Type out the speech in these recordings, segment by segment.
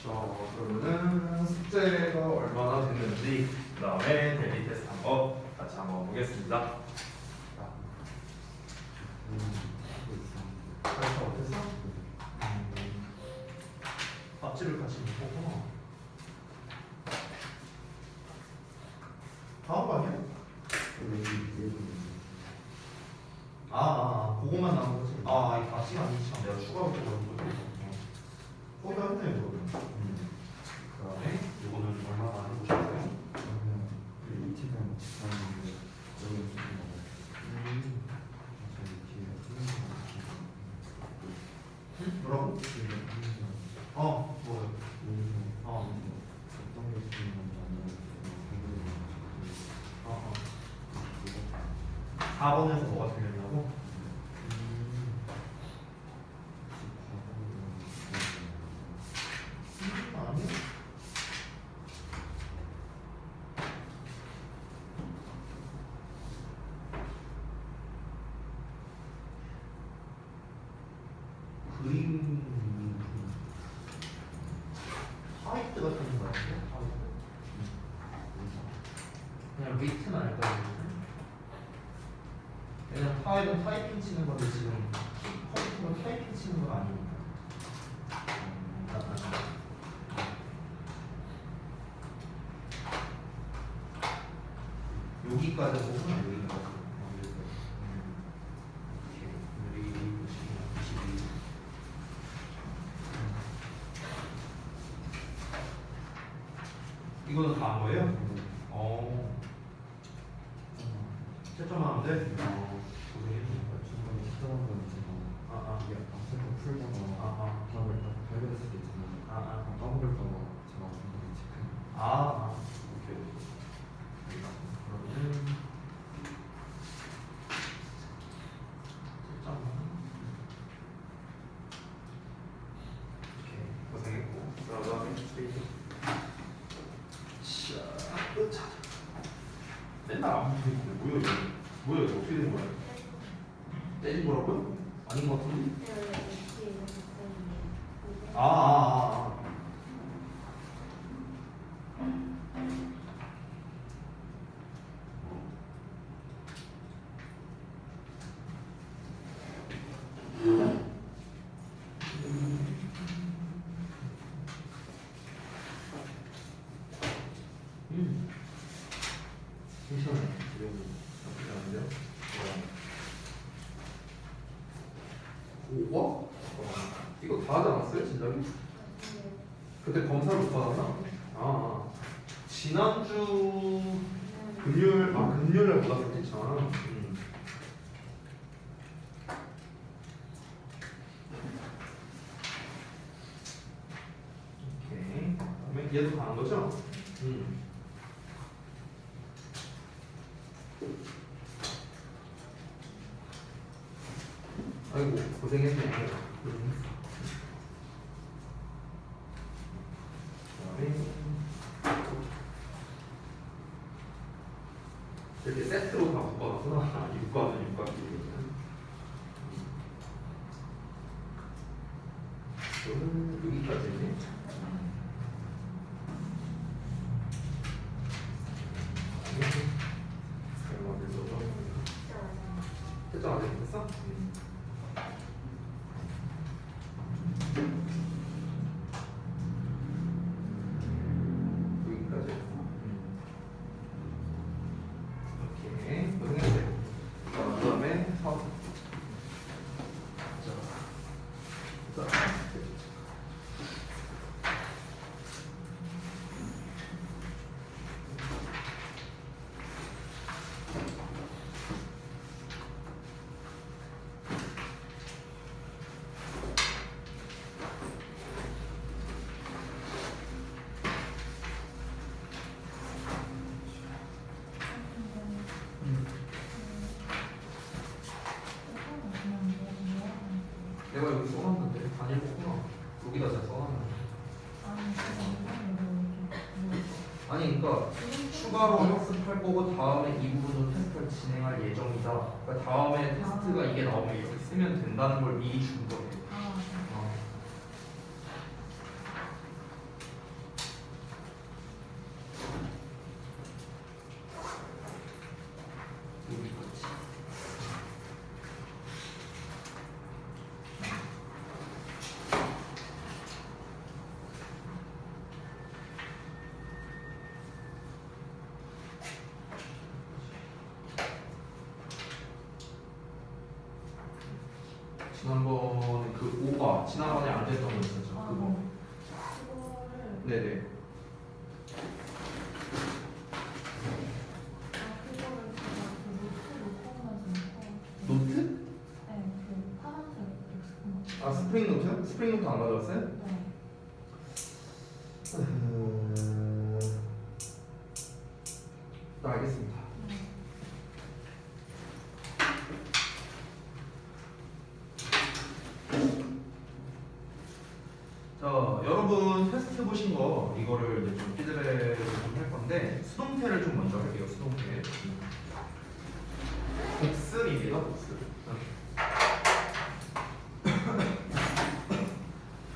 그러면은 숙제가 얼마나 됐는지 그 다음에 델리 테스트 한번 같이 한번 보겠습니다. 그래서 어땠어? 앞집을 같이 못 보구나. 다음 거 아니야? 그거만 나온 거지. 이 같이 아니지. 내가 추가로 적어준 거지. 거기다 했네, 이거는. 그 다음에 이거는 얼마나 해보셨어요? 뭐라고? 뭐요? 4번에서 뭐가 틀렸냐고? 아니요. 그림 하이트 같은 거 같은데? 그냥 리트는 알 거예요. 왜냐면 타입은 타이핑 치는 건데 지금 컴퓨터는 타이핑 치는 건 아니니까. 여기까지 보면 여기까지. 이거는 다 한 거예요? 채점하면 돼? 고생했네. 오케이. 그러면은 채점. 오케이. 고생했고. 그러면 자, 맨날 안 붙어있는데 뭐야 이거? 뭐야 이거 어떻게 된 거야? 때린 거라고요? 아닌 것 같은데? 괜찮아요. 나쁘지 않은데요? 5번? 이거 다 하지 않았어요? 진작에? 그때 검사를 못 받았나? 지난주 금요일에 못 왔을 때 있잖아. 오케이. 그러면 얘도 가는 거죠? 아이고 고생했네. 이렇게 세트로 다 묶어놨구나. 육각은 육각이거든. 저는 여기까지 있네. 채점 안 했어? 여기까지. 오케이. 고생했어요. 그 다음에 4. 내가 여기 써놨는데 안 읽었구나. 여기다 제가 써놨는데. 아니 그러니까 추가로 학습할 거고 다음에 이 부분도 테스트를 진행할 예정이다. 그러니까 다음에 테스트가 이게 나오면 이렇게 쓰면 된다는 걸 미리 준 거예요. 했던 거 있었죠. 그거. 그거를 네네. 그거를 제가 그 노트? 네, 그 파란색 엑스포. 아 스프링 노트? 스프링 노트 안 가져왔어요? 네. 알겠습니다. 자, 여러분 테스트 보신 거 이거를 이제 좀 피드백을 좀 할 건데 수동태를 좀 먼저 할게요. 수동태. 복습입니다. 복습.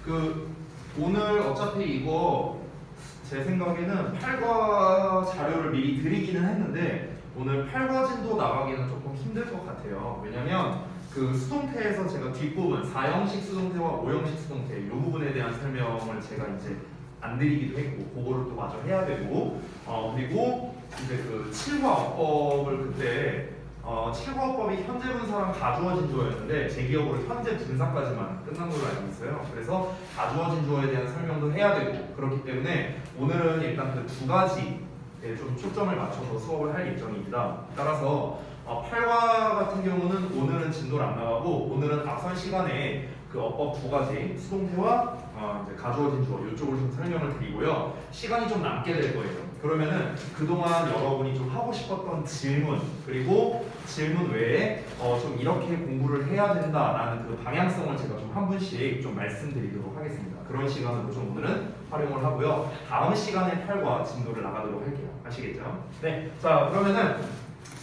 그 오늘 어차피 이거 제 생각에는 8과 자료를 미리 드리기는 했는데 오늘 8과 진도 나가기는 조금 힘들 것 같아요. 왜냐면 그 수동태에서 제가 뒷부분 4형식 수동태와 5형식 수동태 이 부분에 대한 설명을 제가 이제 안 드리기도 했고 그거를 또 마저 해야 되고 그리고 이제 그 7과 어법을 그때 7과 어법이 현재 분사랑 가주어진 주어였는데 제 기억으로 현재 분사까지만 끝난 걸로 알고 있어요. 그래서 가주어진 주어에 대한 설명도 해야 되고 그렇기 때문에 오늘은 일단 그 두 가지에 좀 초점을 맞춰서 수업을 할 예정입니다. 따라서 8과 같은 경우는 오늘은 진도를 안 나가고 오늘은 앞선 시간에 그 어법 두 가지 수동태와 이제 가주어진 주어 이쪽을 좀 설명을 드리고요. 시간이 좀 남게 될 거예요. 그러면은 그동안 여러분이 좀 하고 싶었던 질문 그리고 질문 외에 좀 이렇게 공부를 해야 된다라는 그 방향성을 제가 좀 한 분씩 좀 말씀드리도록 하겠습니다. 그런 시간으로 좀 오늘은 활용을 하고요. 다음 시간에 8과 진도를 나가도록 할게요. 아시겠죠? 네. 자 그러면은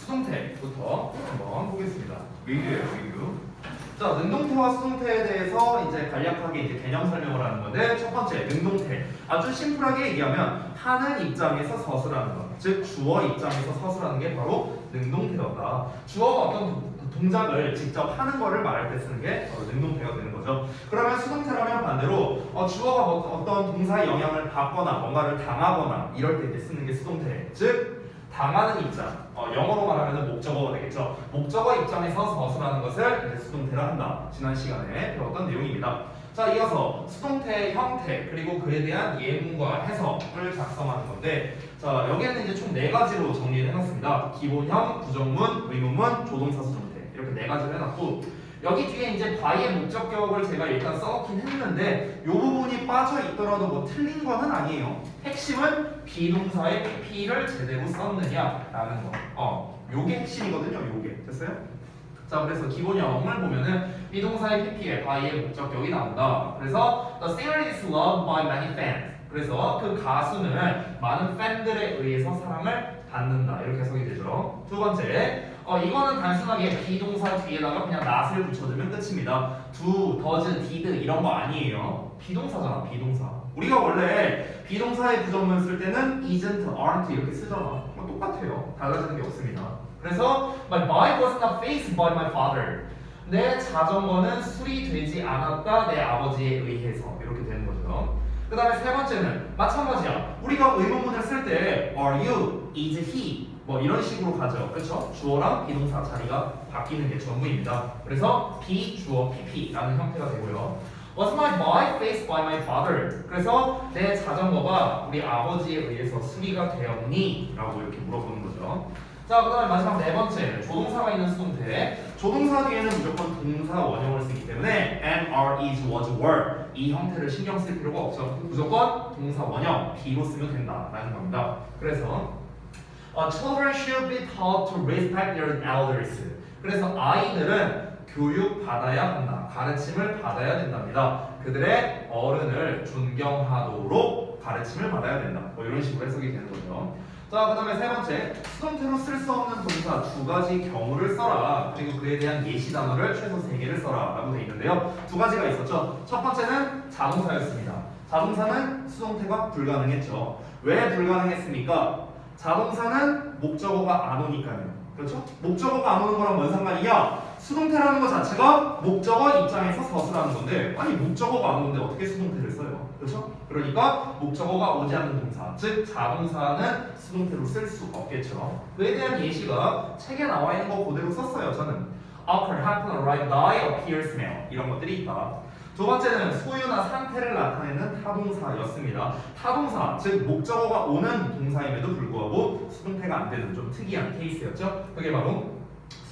수동태부터 한번 보겠습니다. 리뷰예요, 리뷰. 자, 능동태와 수동태에 대해서 이제 간략하게 이제 개념 설명을 하는 건데 첫 번째 능동태. 아주 심플하게 얘기하면 하는 입장에서 서술하는 것. 즉 주어 입장에서 서술하는 게 바로 능동태였다. 주어가 어떤 동작을 직접 하는 거를 말할 때 쓰는 게 능동태가 되는 거죠. 그러면 수동태라면 반대로 주어가 어떤 동사의 영향을 받거나 뭔가를 당하거나 이럴 때 이제 쓰는 게 수동태. 즉 당하는 입장, 영어로 말하면 목적어가 되겠죠. 목적어 입장에서 서술하는 것을 이제 수동태라 한다. 지난 시간에 배웠던 내용입니다. 자, 이어서 수동태의 형태 그리고 그에 대한 예문과 해석을 작성하는 건데, 자 여기에는 이제 총 4가지로 정리를 해놨습니다. 기본형, 부정문, 의문문, 조동사 수동태 이렇게 4가지를 해놨고 여기 뒤에 이제 by의 목적격을 제가 일단 써놓긴 했는데 이 부분이 빠져 있더라도 뭐 틀린 거는 아니에요. 핵심은 비동사의 pp를 제대로 썼느냐라는 거. 요게 핵심이거든요. 요게 됐어요? 자 그래서 기본형을 보면은 비동사의 pp에 by의 목적격이 나온다. 그래서 the singer is loved by many fans. 그래서 그 가수는 많은 팬들에 의해서 사랑을 받는다. 이렇게 해석이 되죠. 두 번째. 이거는 단순하게 비동사 뒤에다가 그냥 not을 붙여주면 끝입니다. do, does, did 이런 거 아니에요. 비동사잖아, 비동사. 우리가 원래 비동사의 부정문 쓸 때는 isn't, aren't 이렇게 쓰잖아. 똑같아요. 달라지는 게 없습니다. 그래서 my bike was not fixed by my father. 내 자전거는 수리되지 않았다 내 아버지에 의해서 이렇게 되는 거죠. 그 다음에 세 번째는 마찬가지야. 우리가 의문문을 쓸 때 are you, is he 뭐 이런 식으로 가죠. 그렇죠? 주어랑 비동사 자리가 바뀌는 게 전부입니다. 그래서 비주어 pp라는 형태가 되고요. Was my bike fixed by my father? 그래서 내 자전거가 우리 아버지에 의해서 수리가 되었니? 라고 이렇게 물어보는 거죠. 자, 그 다음에 마지막 네 번째 조동사가 있는 수동태. 조동사 뒤에는 무조건 동사 원형을 쓰기 때문에 am, are, is, was, were 이 형태를 신경 쓸 필요가 없죠. 무조건 동사 원형 B로 쓰면 된다라는 겁니다. 그래서 children should be taught to respect their elders. 그래서 아이들은 교육 받아야 한다. 가르침을 받아야 된답니다. 그들의 어른을 존경하도록 가르침을 받아야 된다. 뭐 이런 식으로 해석이 되는 거죠. 자, 그 다음에 세 번째, 수동태로 쓸 수 없는 동사 2가지 경우를 써라. 그리고 그에 대한 예시 단어를 최소 3개를 써라 라고 되어 있는데요. 2가지가 있었죠. 첫 번째는 자동사였습니다. 자동사는 수동태가 불가능했죠. 왜 불가능했습니까? 자동사는 목적어가 안 오니까요. 그렇죠? 목적어가 안 오는 거랑 뭔 상관이냐? 수동태라는 것 자체가 목적어 입장에서 서술하는 건데 아니 목적어가 안 오는데 어떻게 수동태를 써요? 그렇죠? 그러니까 목적어가 오지 않는 동사 즉 자동사는 수동태로 쓸 수 없겠죠. 그에 대한 예시가 책에 나와 있는 거 그대로 썼어요. 저는 occur, happen, arrive, die, appear, smell 이런 것들이 있다. 두 번째는 소유나 상태를 나타내는 타동사였습니다. 타동사, 즉 목적어가 오는 동사임에도 불구하고 수동태가 안 되는 좀 특이한 케이스였죠. 그게 바로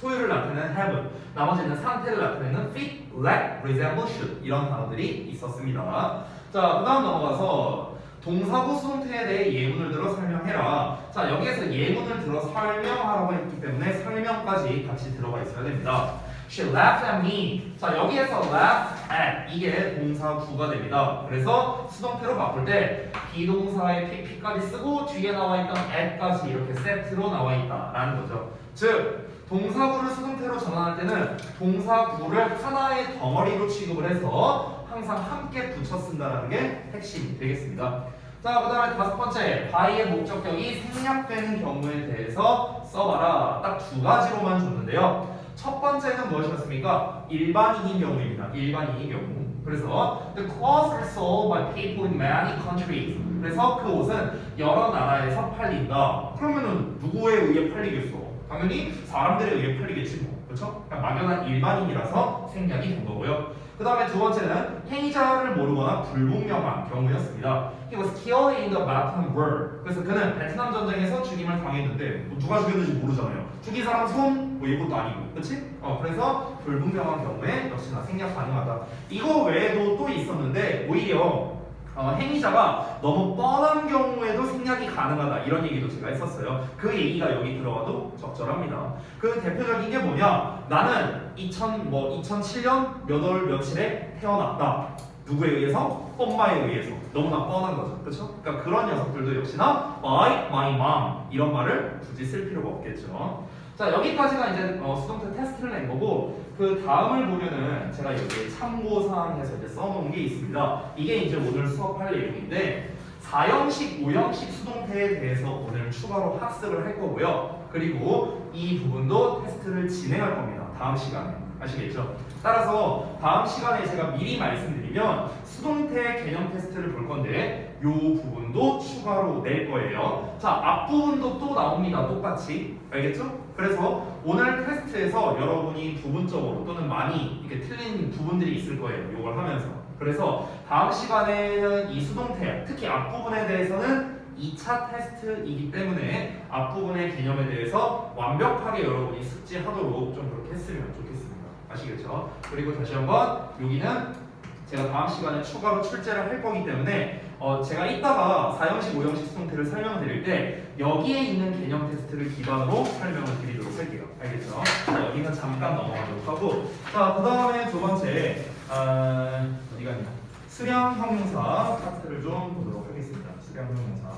소유를 나타내는 have, 나머지는 상태를 나타내는 fit, lack, resemble, should 이런 단어들이 있었습니다. 자, 그 다음 넘어가서 동사구 수동태에 대해 예문을 들어 설명해라. 자, 여기에서 예문을 들어 설명하라고 했기 때문에 설명까지 같이 들어가 있어야 됩니다. She laughed at me. 자, 여기에서 laugh at 이게 동사구가 됩니다. 그래서 수동태로 바꿀 때 비동사의 pp까지 쓰고 뒤에 나와 있던 at까지 이렇게 세트로 나와 있다라는 거죠. 즉 동사구를 수동태로 전환할 때는 동사구를 하나의 덩어리로 취급을 해서 항상 함께 붙여 쓴다는 게 핵심이 되겠습니다. 자, 그 다음에 다섯 번째, by의 목적격이 생략되는 경우에 대해서 써봐라. 딱 두 가지로만 줬는데요. 첫 번째는 무엇이었습니까? 일반인인 경우입니다. 일반인인 경우. 그래서 the clothes are sold by people in many countries. 그래서 그 옷은 여러 나라에서 팔린다. 그러면은 누구에 의해 팔리겠어? 당연히 사람들에 의해 팔리겠지 뭐. 그렇죠? 그러니까 막연한 일반인이라서 생략이 된 거고요. 그 다음에 두 번째는 행위자를 모르거나 불분명한 경우였습니다. He was killed in the Vietnam War. 그래서 그는 베트남 전쟁에서 죽임을 당했는데 뭐 누가 죽였는지 모르잖아요. 죽인 사람 손? 뭐 이것도 아니고, 그렇지? 그래서 불분명한 경우에 역시나 생략 가능하다. 이거 외에도 또 있었는데 오히려 행위자가 너무 뻔한 경우에도 생략이 가능하다 이런 얘기도 제가 했었어요. 그 얘기가 여기 들어가도 적절합니다. 그 대표적인 게 뭐냐? 나는 2007년 몇 월 며칠에 태어났다. 누구에 의해서? 엄마에 의해서. 너무나 뻔한 거죠. 그렇죠? 그러니까 그런 녀석들도 역시나 by my mom 이런 말을 굳이 쓸 필요가 없겠죠. 자, 여기까지가 이제 수동태 테스트를 낸 거고 그 다음을 보면은 제가 여기 참고사항에서 이제 써놓은 게 있습니다. 이게 이제 오늘 수업할 내용인데 4형식, 5형식 수동태에 대해서 오늘 추가로 학습을 할 거고요. 그리고 이 부분도 테스트를 진행할 겁니다. 다음 시간에. 아시겠죠? 따라서 다음 시간에 제가 미리 말씀드리면 수동태 개념 테스트를 볼 건데 이 부분도 추가로 낼 거예요. 자, 앞부분도 또 나옵니다. 똑같이. 알겠죠? 그래서 오늘 테스트에서 여러분이 부분적으로 또는 많이 이렇게 틀린 부분들이 있을 거예요. 이걸 하면서. 그래서 다음 시간에는 이 수동태, 특히 앞부분에 대해서는 2차 테스트이기 때문에 앞부분의 개념에 대해서 완벽하게 여러분이 숙지하도록 좀 그렇게 했으면 좋겠습니다. 아시겠죠? 그리고 다시 한번 여기는 제가 다음 시간에 추가로 출제를 할 거기 때문에 제가 이따가 4형식, 5형식 수동태를 설명을 드릴 때 여기에 있는 개념 테스트를 기반으로 설명을 드리도록 할게요. 알겠죠? 자, 여기는 잠깐 넘어가도록 하고 자, 그 다음에 두 번째 어디 갔냐? 수량 형용사 파트를 좀 보도록 하겠습니다. 수량 형용사.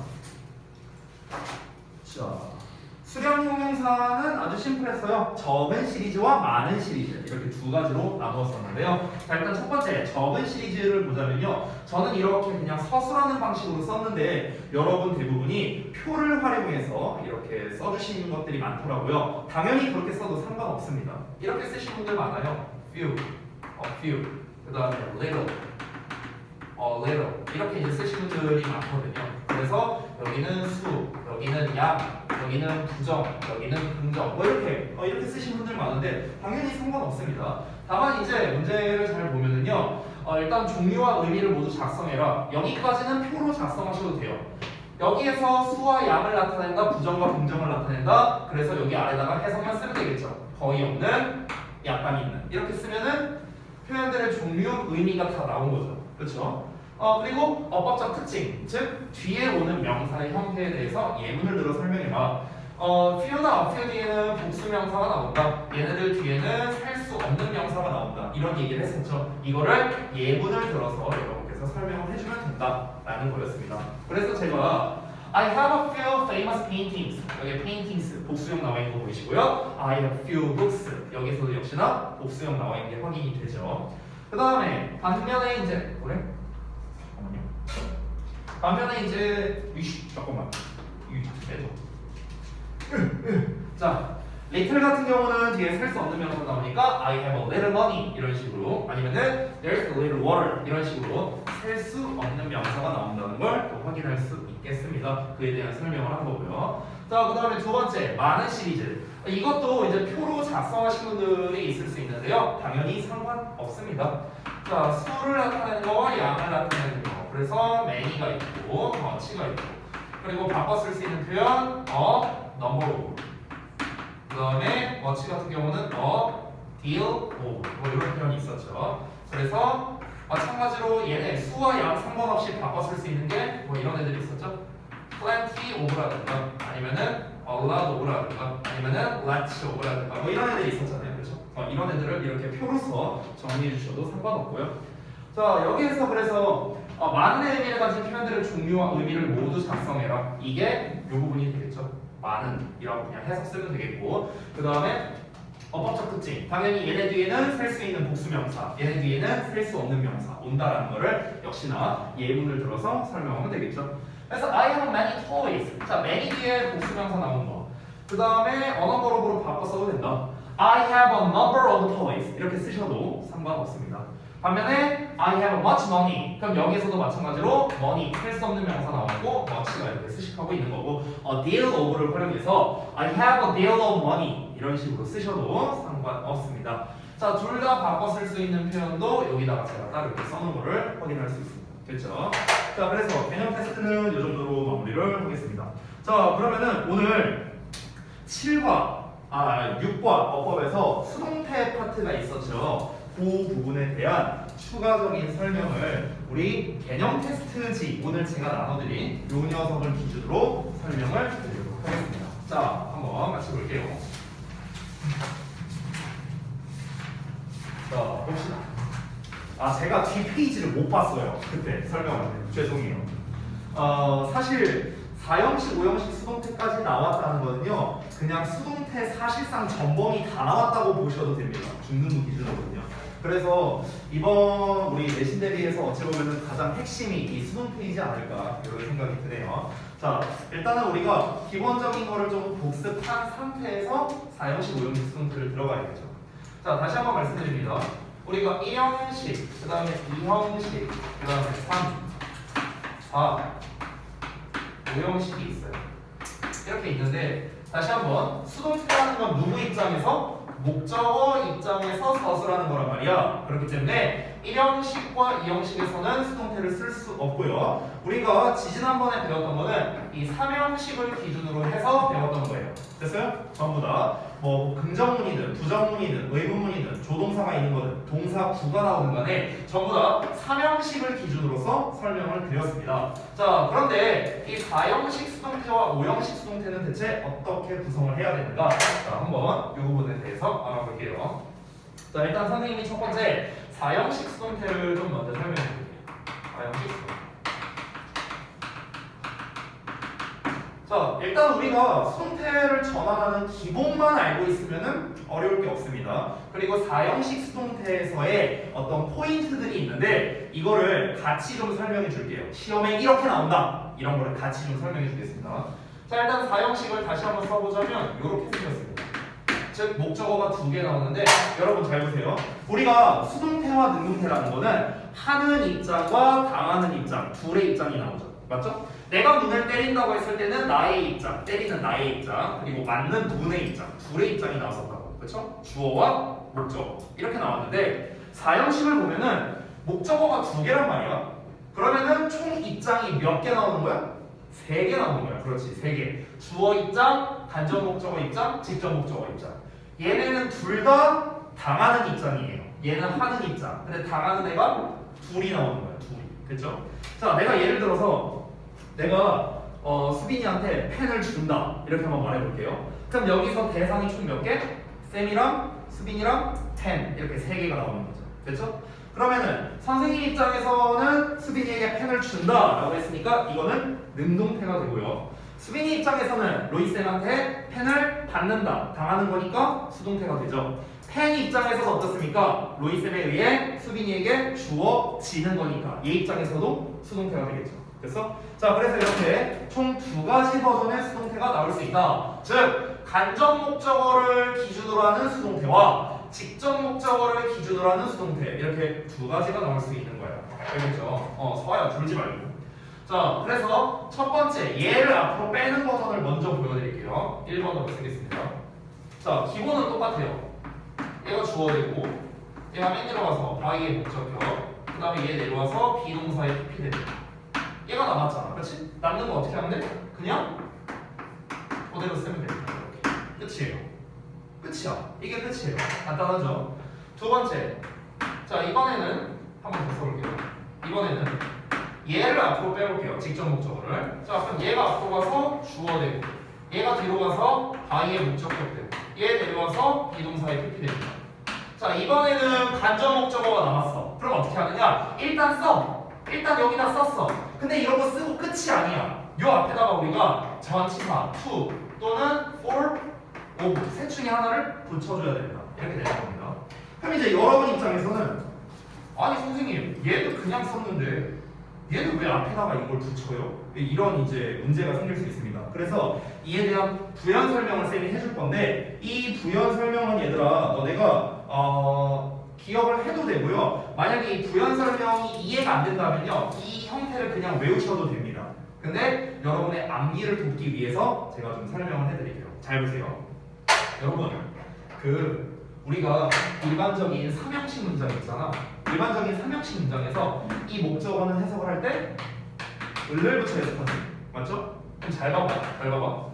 자, 수량 형용사는 아주 심플했어요. 적은 시리즈와 많은 시리즈 이렇게 두 가지로 나누었었는데요. 자, 일단 첫 번째 적은 시리즈를 보자면요. 저는 이렇게 그냥 서술하는 방식으로 썼는데 여러분 대부분이 표를 활용해서 이렇게 써주시는 것들이 많더라고요. 당연히 그렇게 써도 상관없습니다. 이렇게 쓰신 분들 많아요. few, a few, 그 다음에 little, a little 이렇게 이제 쓰시는 분들이 많거든요. 그래서 여기는 수, 여기는 양, 여기는 부정, 여기는 긍정 뭐 이렇게 쓰신 분들 많은데 당연히 상관없습니다. 다만 이제 문제를 잘 보면은요 일단 종류와 의미를 모두 작성해라. 여기까지는 표로 작성하셔도 돼요. 여기에서 수와 양을 나타낸다, 부정과 긍정을 나타낸다. 그래서 여기 아래다가 해석만 쓰면 되겠죠. 거의 없는, 약간 있는 이렇게 쓰면은 표현들의 종류, 의미가 다 나온 거죠. 그렇죠? 그리고 어법적 특징, 즉 뒤에 오는 명사의 형태에 대해서 예문을 들어 설명해봐. few나 a few 뒤에는 복수 명사가 나온다. 얘네들 뒤에는 살 수 없는 명사가 나온다. 이런 얘기를 했었죠. 이거를 예문을 들어서 여러분께서 설명을 해주면 된다라는 거였습니다. 그래서 제가 I have a few famous paintings. 여기 paintings 복수형 나와 있는 거 보이시고요. I have few books. 여기서도 역시나 복수형 나와 있는 게 확인이 되죠. 그 다음에 반면에 이제 그래? 반면에 이제 잠깐만 자, little 같은 경우는 뒤에 살 수 없는 명사 나오니까 I have a little money 이런 식으로 아니면은 there's a little water 이런 식으로 살 수 없는 명사가 나온다는 걸 또 확인할 수 있겠습니다. 그에 대한 설명을 한 거고요. 자, 그 다음에 두 번째 많은 시리즈. 이것도 이제 표로 작성하신 분들이 있을 수 있는데요. 당연히 상관없습니다. 자, 수를 나타내는 거와 양을 나타내는 거. 그래서 many가 있고, much가 있고. 그리고 바꿔 쓸 수 있는 표현, number of. 그 다음에 much 같은 경우는 deal of. 뭐 이런 표현이 있었죠. 그래서 마찬가지로 얘네 수와 양 상관없이 바꿔 쓸 수 있는 게 뭐 이런 애들이 있었죠. plenty of라든가 아니면은 a lot of라든가 아니면은 lots of라든가 뭐 이런 애들이 있었잖아요. 그렇죠? 이런 애들을 이렇게 표로서 정리해 주셔도 상관없고요. 자, 여기에서 그래서 많은 의미를 가진 표현들의 종류와 의미를 모두 작성해라. 이게 이 부분이 되겠죠. 많은이라고 그냥 해서 쓰면 되겠고, 그 다음에 어법적 특징. 당연히 얘네 뒤에는 셀 수 있는 복수명사, 얘네 뒤에는 셀 수 없는 명사 온다라는 거를 역시나 예문을 들어서 설명하면 되겠죠. 그래서 I have many toys. 자, many 뒤에 복수명사 나온 거. 그 다음에 어너버럽으로 바꿔 써도 된다. I have a number of toys. 이렇게 쓰셔도 상관없습니다. 반면에 I have much money. 그럼 여기에서도 마찬가지로 money 셀 수 없는 명사 나왔고 much가 이렇게 수식하고 있는 거고, a deal of를 활용해서 I have a deal of money 이런 식으로 쓰셔도 상관없습니다. 자, 둘 다 바꿔 쓸 수 있는 표현도 여기다가 제가 따로 이렇게 써놓은 거를 확인할 수 있습니다. 됐죠? 자, 그래서 개념 테스트는 이 정도로 마무리를 하겠습니다. 자, 그러면은 오늘 6과 어법에서 수동태 파트가 있었죠. 그 부분에 대한 추가적인 설명을 우리 개념 테스트지 오늘 제가 나눠드린 요 녀석을 기준으로 설명을 드리도록 하겠습니다. 자, 한번 같이 볼게요. 자, 봅시다. 제가 뒷페이지를 못 봤어요. 그때 설명할 때. 죄송해요. 사실 4형식, 5형식 수동태까지 나왔다는 거는요, 그냥 수동태 사실상 전범이 다 나왔다고 보셔도 됩니다. 중등부 기준으로는요. 그래서 이번 우리 내신 대비해서 어찌 보면 가장 핵심이 이 수동태이지 않을까 이런 생각이 드네요. 자, 일단은 우리가 기본적인 거를 좀 복습한 상태에서 4형식, 5형식 수동태를 들어가야겠죠. 자, 다시 한번 말씀드립니다. 우리가 1형식, 그 다음에 2형식, 그 다음에 3, 4, 5형식이 있어요. 이렇게 있는데 다시 한번 수동태라는 건 누구 입장에서? 목적어 입장에서 서술하는 거란 말이야. 그렇기 때문에 1형식과 2형식에서는 수동태를 쓸 수 없고요. 우리가 지지난번에 배웠던 거는 이 3형식을 기준으로 해서 배웠던 거예요. 됐어요? 전부 다 뭐 긍정문이든 부정문이든 의문문이든 조동사가 있는 거든 동사 구가 나오는 간에 전부 다 3형식을 기준으로서 설명을 드렸습니다. 자, 그런데 이 4형식 수동태와 5형식 수동태는 대체 어떻게 구성을 해야 되는가? 자, 한번 이 부분에 대해서 알아볼게요. 자, 일단 선생님이 첫 번째 4형식 수동태를 좀 먼저 설명해 드릴게요. 4형식 수동태. 자, 일단 우리가 수동태를 전환하는 기본만 알고 있으면은 어려울 게 없습니다. 그리고 4형식 수동태에서의 어떤 포인트들이 있는데 이거를 같이 좀 설명해 줄게요. 시험에 이렇게 나온다. 이런 거를 같이 좀 설명해 주겠습니다. 자, 일단 4형식을 다시 한번 써보자면 이렇게 생겼습니다. 즉 목적어가 2개 나오는데 여러분 잘 보세요. 우리가 수동태와 능동태라는 거는 하는 입장과 당하는 입장 둘의 입장이 나오죠. 맞죠? 내가 문을 때린다고 했을 때는 나의 입장, 때리는 나의 입장, 그리고 맞는 문의 입장 둘의 입장이 나왔었다고. 그렇죠? 주어와 목적어 이렇게 나왔는데 4형식을 보면은 목적어가 2개란 말이야. 그러면은 총 입장이 몇 개 나오는 거야? 3개 나오는 거야. 그렇지, 3개. 주어 입장, 간접 목적어 입장, 직접 목적어 입장. 얘네는 둘 다 당하는 입장이에요. 얘는 하는 입장. 근데 당하는 애가 둘이 나오는 거야. 둘이. 그렇죠? 자, 내가 예를 들어서 내가 수빈이한테 펜을 준다. 이렇게 한번 말해볼게요. 그럼 여기서 대상이 총 몇 개? 쌤이랑 수빈이랑 펜 이렇게 3개가 나오는 거죠. 됐죠? 그러면은 선생님 입장에서는 수빈이에게 펜을 준다라고 했으니까 이거는 능동태가 되고요. 수빈이 입장에서는 로이쌤한테 펜을 받는다, 당하는 거니까 수동태가 되죠. 펜 입장에서는 어떻습니까? 로이쌤에 의해 수빈이에게 주어지는 거니까 얘 입장에서도 수동태가 되겠죠. 됐어? 자, 그래서 이렇게 총 2가지 버전의 수동태가 나올 수 있다. 즉, 간접 목적어를 기준으로 하는 수동태와 직접 목적어를 기준으로 하는 수동태 이렇게 2가지가 나올 수 있는 거예요. 알겠죠? 서야 줄지 말고. 자, 그래서 첫 번째 얘를 앞으로 빼는 버전을 먼저 보여드릴게요. 1번으로 쓰겠습니다. 자, 기본은 똑같아요. 얘가 주어되고 얘가 맨 내려가서 Y의 목적격. 그 다음에 얘 내려와서 비동사의 PP 됩니다. 얘가 남았잖아. 그렇지? 남는 거 어떻게 하면 돼? 그냥 그대로 쓰면 됩니다. 이렇게. 끝이에요. 끝이야. 이게 끝이에요. 간단하죠? 두 번째. 자, 이번에는 한 번 더 써볼게요. 이번에는 얘를 앞으로 빼볼게요. 직접 목적어를. 자, 그럼 얘가 앞으로 가서 주어 되고, 얘가 뒤로 가서 Y의 목적격 되고, 얘 내려와서 비동사의 PP 됩니다. 자, 이번에는 간접 목적어가 남았어. 그럼 어떻게 하느냐? 일단 써. 일단 여기다 썼어. 근데 이런 거 쓰고 끝이 아니야. 요 앞에다가 우리가 전치사 to 또는 for, of 셋 중에 하나를 붙여줘야 됩니다. 이렇게 되는 겁니다. 그럼 이제 여러분 입장에서는 아니 선생님 얘도 그냥 썼는데 얘는 왜 앞에다가 이걸 붙여요? 이런 이제 문제가 생길 수 있습니다. 그래서 이에 대한 부연 설명을 쌤이 해줄 건데 이 부연 설명은 얘들아 너네가 기억을 해도 되고요. 만약에 이 부연 설명이 이해가 안 된다면요 이 형태를 그냥 외우셔도 됩니다. 근데 여러분의 암기를 돕기 위해서 제가 좀 설명을 해드릴게요. 잘 보세요. 여러분 우리가 일반적인 삼형식 문장 있잖아. 일반적인 삼형식 문장에서 이 목적어는 해석을 할 때 을을 붙여 해석하지. 맞죠? 그럼 잘 봐봐. 잘 봐봐.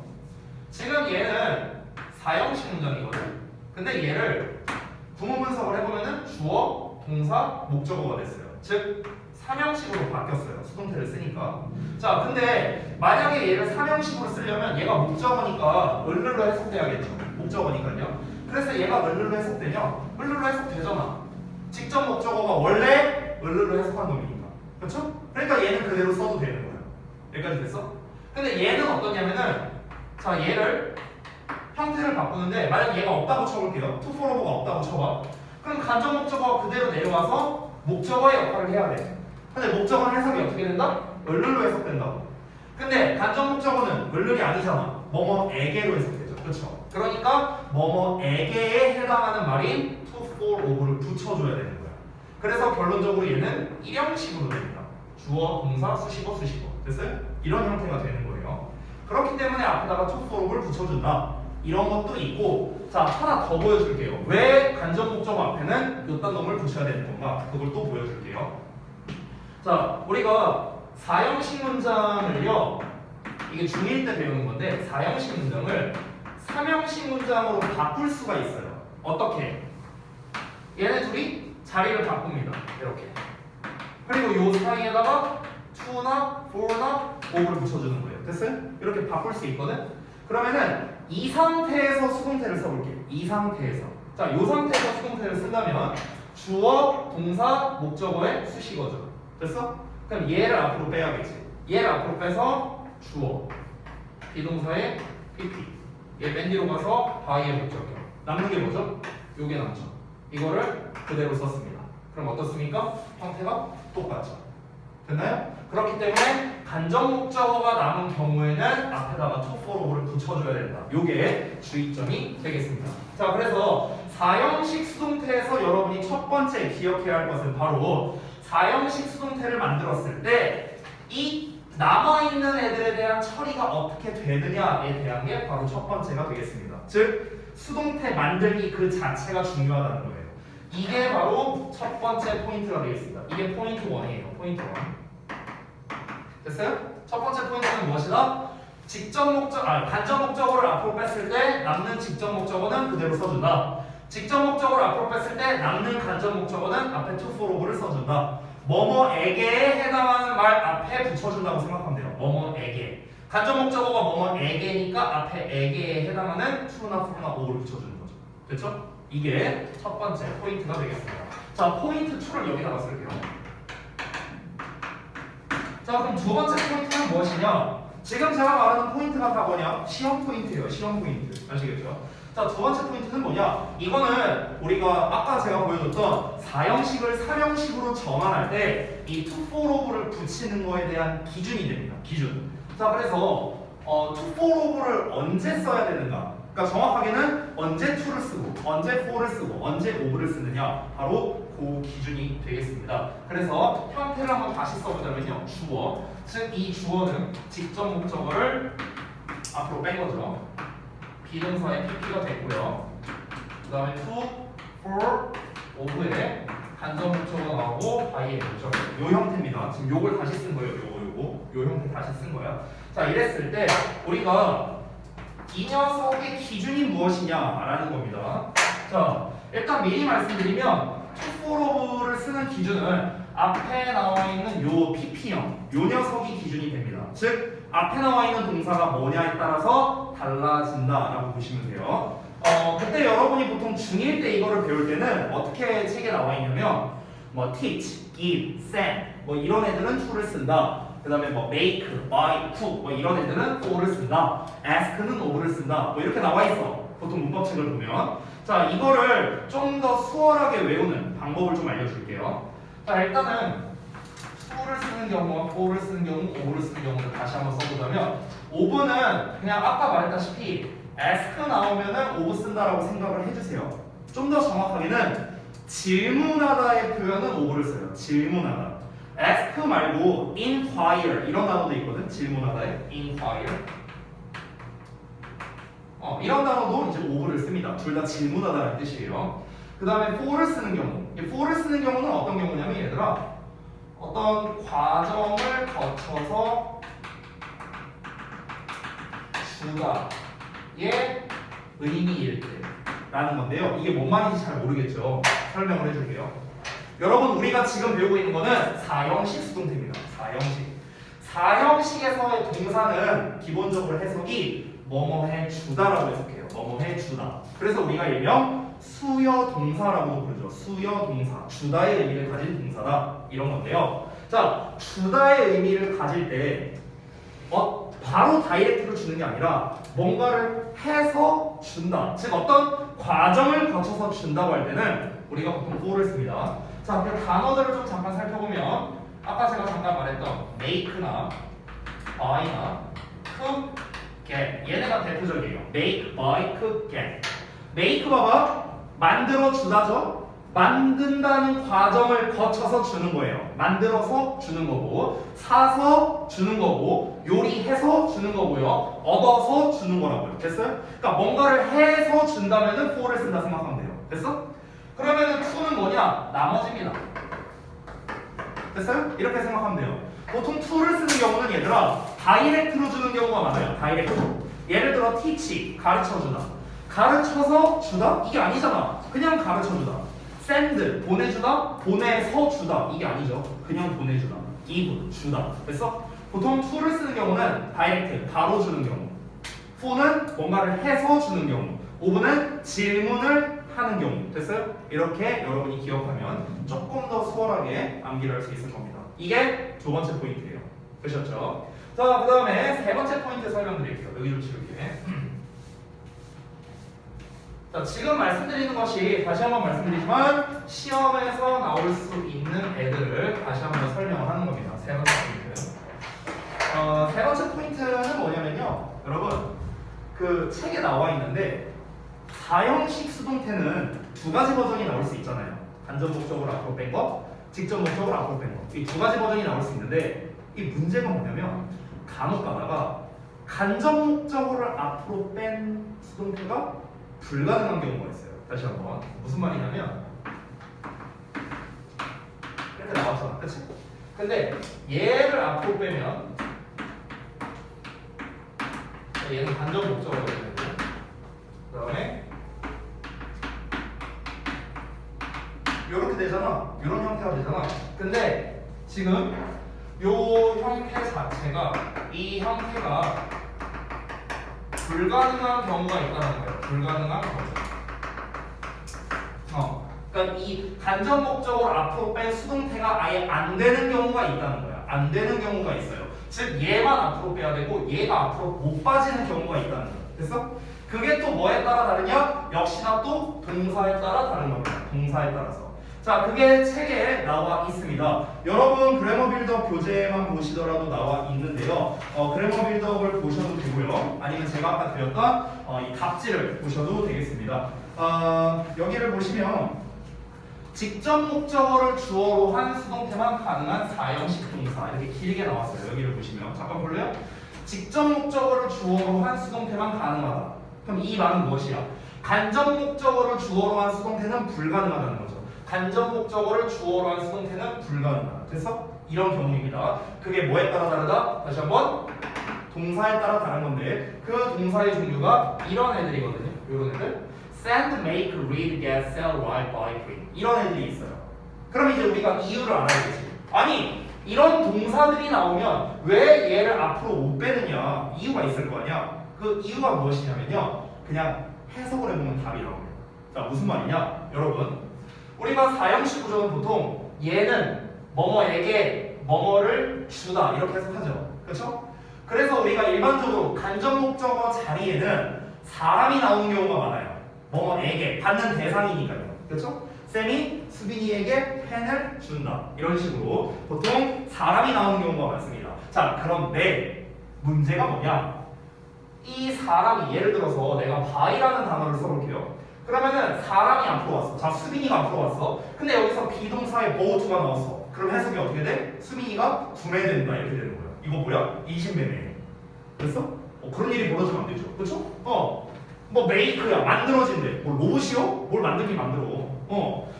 지금 얘는 사형식 문장이거든. 근데 얘를 구문 분석을 해보면은 주어, 동사, 목적어가 됐어요. 즉 삼형식으로 바뀌었어요. 수동태를 쓰니까. 자, 근데 만약에 얘를 삼형식으로 쓰려면 얘가 목적어니까 을로 해석돼야겠죠. 목적어니까요. 그래서 얘가 을로 해석되냐? 을로 해석되잖아. 직접 목적어가 원래 을로 해석한 놈이니까. 그렇죠? 그러니까 얘는 그대로 써도 되는 거예요. 여기까지 됐어? 근데 얘는 어떠냐면은 자, 얘를 형태를 바꾸는데 만약 얘가 없다고 쳐볼게요. to for of가 없다고 쳐봐. 그럼 간접 목적어가 그대로 내려와서 목적어의 역할을 해야 돼. 근데 목적어는 해석이 어떻게 된다? 을로 해석된다고. 근데 간접 목적어는 을이 아니잖아. 뭐뭐에게로 해석되죠. 그렇죠? 그러니까 뭐뭐에게에 해당하는 말인 to for of를 붙여줘야 되는 거야. 그래서 결론적으로 얘는 일형식으로 됩니다. 주어, 동사, 수식어, 수식어. 됐어요? 이런 형태가 되는 거예요. 그렇기 때문에 앞에다가 to for of를 붙여준다. 이런 것도 있고, 자 하나 더 보여줄게요. 왜 간접 목적어 앞에는 이딴 놈을 붙여야 되는 건가? 그걸 또 보여줄게요. 자, 우리가 사형식 문장을요, 이게 중1 때 배우는 건데 사형식 문장을 삼형식 문장으로 바꿀 수가 있어요. 어떻게? 얘네 둘이 자리를 바꿉니다. 이렇게. 그리고 요 사이에다가 to나 for나 of를 붙여주는 거예요. 됐어요? 이렇게 바꿀 수 있거든? 그러면은 이 상태에서 수동태를 써볼게요. 이 상태에서. 자, 요 상태에서 수동태를 쓴다면 주어, 동사, 목적어의 수식어죠. 됐어? 그럼 얘를 앞으로 빼야겠지. 얘를 앞으로 빼서 주어, 비동사의 PP. 얘 맨 뒤로 가서 바이의 목적격. 남는 게 뭐죠? 요게 남죠. 이거를 그대로 썼습니다. 그럼 어떻습니까? 형태가 똑같죠. 됐나요? 그렇기 때문에 간접 목적어가 남은 경우에는 앞에다가 to for of를 붙여줘야 된다. 요게 주의점이 되겠습니다. 자, 그래서 사형식 수동태에서 여러분이 첫 번째 기억해야 할 것은 바로 사형식 수동태를 만들었을 때 이 남아있는 애들에 대한 처리가 어떻게 되느냐에 대한 게 바로 첫 번째가 되겠습니다. 즉 수동태 만들기 그 자체가 중요하다는 거예요. 이게 바로 첫 번째 포인트가 되겠습니다. 이게 포인트 1이에요. 포인트 1. 됐어요? 첫 번째 포인트는 무엇이다? 간접 목적어를 앞으로 뺐을 때 남는 직접 목적어는 그대로 써준다. 직접 목적어를 앞으로 뺐을 때 남는 간접 목적어는 앞에 to for of를 써준다. 뭐뭐에게에 해당하는 말 앞에 붙여준다고 생각하면 돼요. 뭐뭐에게. 간접 목적어가 뭐뭐에게니까 앞에 에게에 해당하는 to나 for나 of를 붙여주는 거죠. 됐죠? 이게 첫 번째 포인트가 되겠습니다. 자, 포인트 2를 여기다가 쓸게요. 자, 그럼 두 번째 포인트는 무엇이냐? 지금 제가 말하는 포인트가 다 뭐냐? 시험 포인트예요. 시험 포인트. 아시겠죠? 자, 두 번째 포인트는 뭐냐? 이거는 우리가 아까 제가 보여줬던 사형식을 삼형식으로 전환할 때 이 to for of를 붙이는 거에 대한 기준이 됩니다. 기준. 자, 그래서 to for of를 언제 써야 되는가? 그러니까 정확하게는 언제 to를 쓰고 언제 for를 쓰고 언제 of를 쓰느냐, 바로 그 기준이 되겠습니다. 그래서 형태를 한번 다시 써보자면요, 주어, 즉 이 주어는 직접 목적어를 앞으로 뺀 거죠. 비동사의 PP가 됐고요. 그 다음에 to, for, 오브에 간접 목적어 나오고 by의 목적어 요 형태입니다. 지금 요걸 다시 쓴 거예요. 요 형태 다시 쓴 거야. 자, 이랬을 때 우리가 이 녀석의 기준이 무엇이냐라는 겁니다. 자, 일단 미리 말씀드리면 투포로브를 쓰는 기준은 앞에 나와 있는 요 PP형 요 녀석이 기준이 됩니다. 즉 앞에 나와 있는 동사가 뭐냐에 따라서 달라진다라고 보시면 돼요. 그때 여러분이 보통 중1 때 이거를 배울 때는 어떻게 책에 나와 있냐면 뭐 teach, give, send 뭐 이런 애들은 to를 쓴다. 그 다음에 뭐 make, buy, cook 뭐 이런 애들은 for를 쓴다. ask는 of를 쓴다. 뭐 이렇게 나와 있어. 보통 문법책을 보면. 자, 이거를 좀 더 수월하게 외우는 방법을 좀 알려줄게요. 자, 일단은 to를 쓰는 경우와 for를 쓰는 경우, of를 쓰는 경우를 다시 한번 써보자면 of는 그냥 아까 말했다시피 ask 나오면은 of 쓴다라고 생각을 해주세요. 좀 더 정확하게는 질문하다의 표현은 of를 써요. 질문하다. ask 말고 inquire 이런 단어도 있거든. 질문하다에 inquire. 이런 단어도 이제 of를 씁니다. 둘 다 질문하다라는 뜻이에요. 그 다음에 for를 쓰는 경우. 이 for를 쓰는 경우는 어떤 경우냐면 얘들아 어떤 과정을 거쳐서 주다의 의미일 때라는 건데요. 이게 뭔 말인지 잘 모르겠죠. 설명을 해줄게요. 여러분 우리가 지금 배우고 있는 거는 4형식 수동태입니다. 4형식에서의 동사는 기본적으로 해석이 뭐뭐해 주다라고 해석해요. 뭐뭐해 주다. 그래서 우리가 일명 수여 동사라고도 부르죠. 수여 동사. 주다의 의미를 가진 동사다. 이런 건데요. 자, 주다의 의미를 가질 때 바로 다이렉트로 주는 게 아니라 뭔가를 해서 준다. 즉 어떤 과정을 거쳐서 준다고 할 때는 우리가 보통 for를 씁니다. 자, 그 단어들을 좀 잠깐 살펴보면 아까 제가 잠깐 말했던 make나 buy나 cook, get 얘네가 대표적이에요. make, buy, cook, get. make 봐봐. 만들어 주다죠. 만든다는 과정을 거쳐서 주는 거예요. 만들어서 주는 거고, 사서 주는 거고, 요리해서 주는 거고요, 얻어서 주는 거라고요. 됐어요? 그러니까 뭔가를 해서 준다면은 for를 쓴다 생각하면 돼요. 됐어? 그러면은 to는 뭐냐? 나머지입니다. 됐어요? 이렇게 생각하면 돼요. 보통 to를 쓰는 경우는 얘들아 다이렉트로 주는 경우가 많아요. 다이렉트로. 예를 들어 teach, 가르쳐주다. 가르쳐서 주다? 이게 아니잖아. 그냥 가르쳐주다. send, 보내주다, 보내서 주다. 이게 아니죠. 그냥 보내주다. give, 주다. 됐어? 보통 to를 쓰는 경우는 다이렉트, 바로 주는 경우. for는 뭔가를 해서 주는 경우. of는 질문을 하는 경우. 됐어요? 이렇게 여러분이 기억하면 조금 더 수월하게 암기를 할 수 있을 겁니다. 이게 두 번째 포인트예요. 되셨죠? 자, 그 다음에 세 번째 포인트 설명드릴게요. 여기 좀 지울게. 자, 지금 말씀드리는 것이 다시 한번 말씀드리지만 시험에서 나올 수 있는 애들을 다시 한번 설명을 하는 겁니다. 세 번째 포인트. 세 번째 포인트는 뭐냐면요. 여러분, 그 책에 나와 있는데 4형식 수동태는 두 가지 버전이 나올 수 있잖아요. 간접 목적으로 앞으로 뺀 거, 직접 목적으로 앞으로 뺀 거. 이 두 가지 버전이 나올 수 있는데 이 문제가 뭐냐면 간혹 가다가 간접 목적어를 앞으로 뺀 수동태가 불가능한 경우가 있어요. 다시 한번 무슨 말이냐면 이렇게 나왔잖아, 그치? 근데 얘를 앞으로 빼면 얘는 간접 목적어가 되고 그 다음에 이렇게 되잖아. 이런 형태가 되잖아. 근데 지금 요 형태 자체가 이 형태가 불가능한 경우가 있다는 거예요. 불가능한 경우. 그러니까 이 간접 목적으로 앞으로 뺀 수동태가 아예 안 되는 경우가 있다는 거야. 안 되는 경우가 있어요. 즉 얘만 앞으로 빼야 되고 얘가 앞으로 못 빠지는 경우가 있다는 거야. 됐어? 그게 또 뭐에 따라 다르냐? 역시나 또 동사에 따라 다른 겁니다. 동사에 따라서. 자, 그게 책에 나와 있습니다. 여러분 그래머 빌드업 교재만 보시더라도 나와 있는데요. 그래머 빌드업을 보셔도 되고요. 아니면 제가 아까 드렸던 이 답지를 보셔도 되겠습니다. 여기를 보시면 직접 목적어를 주어로 한 수동태만 가능한 4형식 동사 이렇게 길게 나왔어요. 여기를 보시면 잠깐 볼래요? 직접 목적어를 주어로 한 수동태만 가능하다. 그럼 이 말은 무엇이야? 간접 목적어를 주어로 한 수동태는 불가능하다는 거죠. 간접 목적어를 주어로 한 수동태는 불가능하다. 됐어? 이런 경우입니다. 그게 뭐에 따라 다르다? 다시 한번 동사에 따라 다른 건데 그 동사의 종류가 이런 애들이거든요. 이런 애들. Send, make, read, get, sell, write, buy, print. 이런 애들이 있어요. 그럼 이제 우리가 이유를 알아야겠지. 아니 이런 동사들이 나오면 왜 얘를 앞으로 못 빼느냐 이유가 있을 거 아니야. 그 이유가 무엇이냐면요. 그냥 해석을 해보면 답이 나옵니다. 자 무슨 말이냐 여러분 우리가 사형식 구조는 보통 얘는 뭐뭐에게 뭐뭐를 주다 이렇게 해석하죠. 그렇죠? 그래서 우리가 일반적으로 간접 목적어 자리에는 사람이 나오는 경우가 많아요. 뭐뭐에게 받는 대상이니까요. 그렇죠? 쌤이 수빈이에게 펜을 준다 이런 식으로 보통 사람이 나오는 경우가 많습니다. 자 그런데 문제가 뭐냐 이 사람이 예를 들어서 내가 by라는 단어를 써볼게요. 그러면은 사람이 앞으로 왔어. 자 수빈이가 앞으로 왔어. 근데 여기서 비동사의 boto가 나왔어. 그럼 해석이 어떻게 돼? 수빈이가 구매된다 이렇게 되는 거야. 이거 뭐야? 인신매매. 됐어? 그런 일이 벌어지면 안 되죠. 그렇죠? 뭐 메이크야 만들어진대. 뭐 로봇이요? 뭘 만들긴 만들어.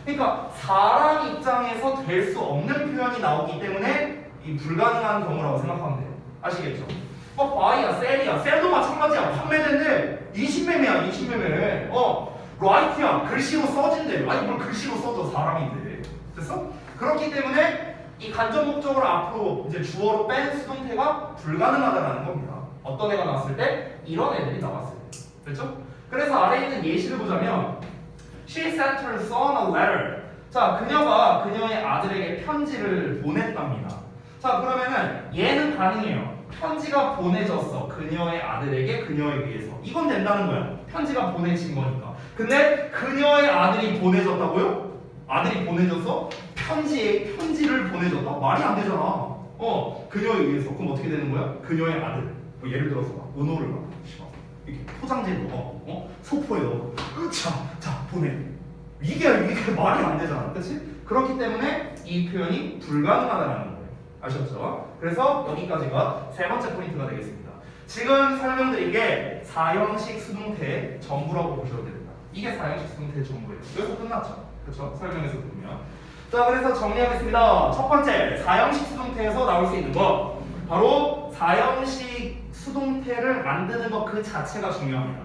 그러니까 사람 입장에서 될 수 없는 표현이 나오기 때문에 이 불가능한 경우라고 생각하면 돼요. 아시겠죠? buy야, sell이야, sell도 마찬가지야. 판매된대. 인신매매야, 인신매매. write야, 글씨로 써진대. 아니 뭘 글씨로 써줘 사람인데. 됐어? 그렇기 때문에 이 간접 목적으로 앞으로 이제 주어로 뺀 수동태가 불가능하다는 겁니다. 어떤 애가 나왔을 때 이런 애들이 나왔어요. 그렇죠? 그래서 아래에 있는 예시를 보자면 She sent her son a letter. 자, 그녀가 그녀의 아들에게 편지를 보냈답니다. 자, 그러면은 얘는 가능해요. 편지가 보내졌어. 그녀의 아들에게 그녀에 의해서. 이건 된다는 거야. 편지가 보내진 거니까. 근데 그녀의 아들이 보내졌다고요? 아들이 보내졌어? 편지를 보내줬다? 말이 안 되잖아. 그녀에 의해서. 그럼 어떻게 되는 거야? 그녀의 아들. 뭐 예를 들어서 막 은호를 막 이렇게 포장지에 넣어. 소포에 넣어. 자, 보내. 이게 말이 안 되잖아. 그렇지? 그렇기 때문에 이 표현이 불가능하다는 거예요. 아셨죠? 그래서 여기까지가 세 번째 포인트가 되겠습니다. 지금 설명드린 게 사형식 수동태 전부라고 보셔도 됩니다. 이게 사형식 수동태의 전부예요. 여기서 끝났죠? 그렇죠? 설명에서 보면. 자, 그래서 정리하겠습니다. 첫 번째, 사형식 수동태에서 나올 수 있는 거 바로 사형식 수동태를 만드는 것 그 자체가 중요합니다.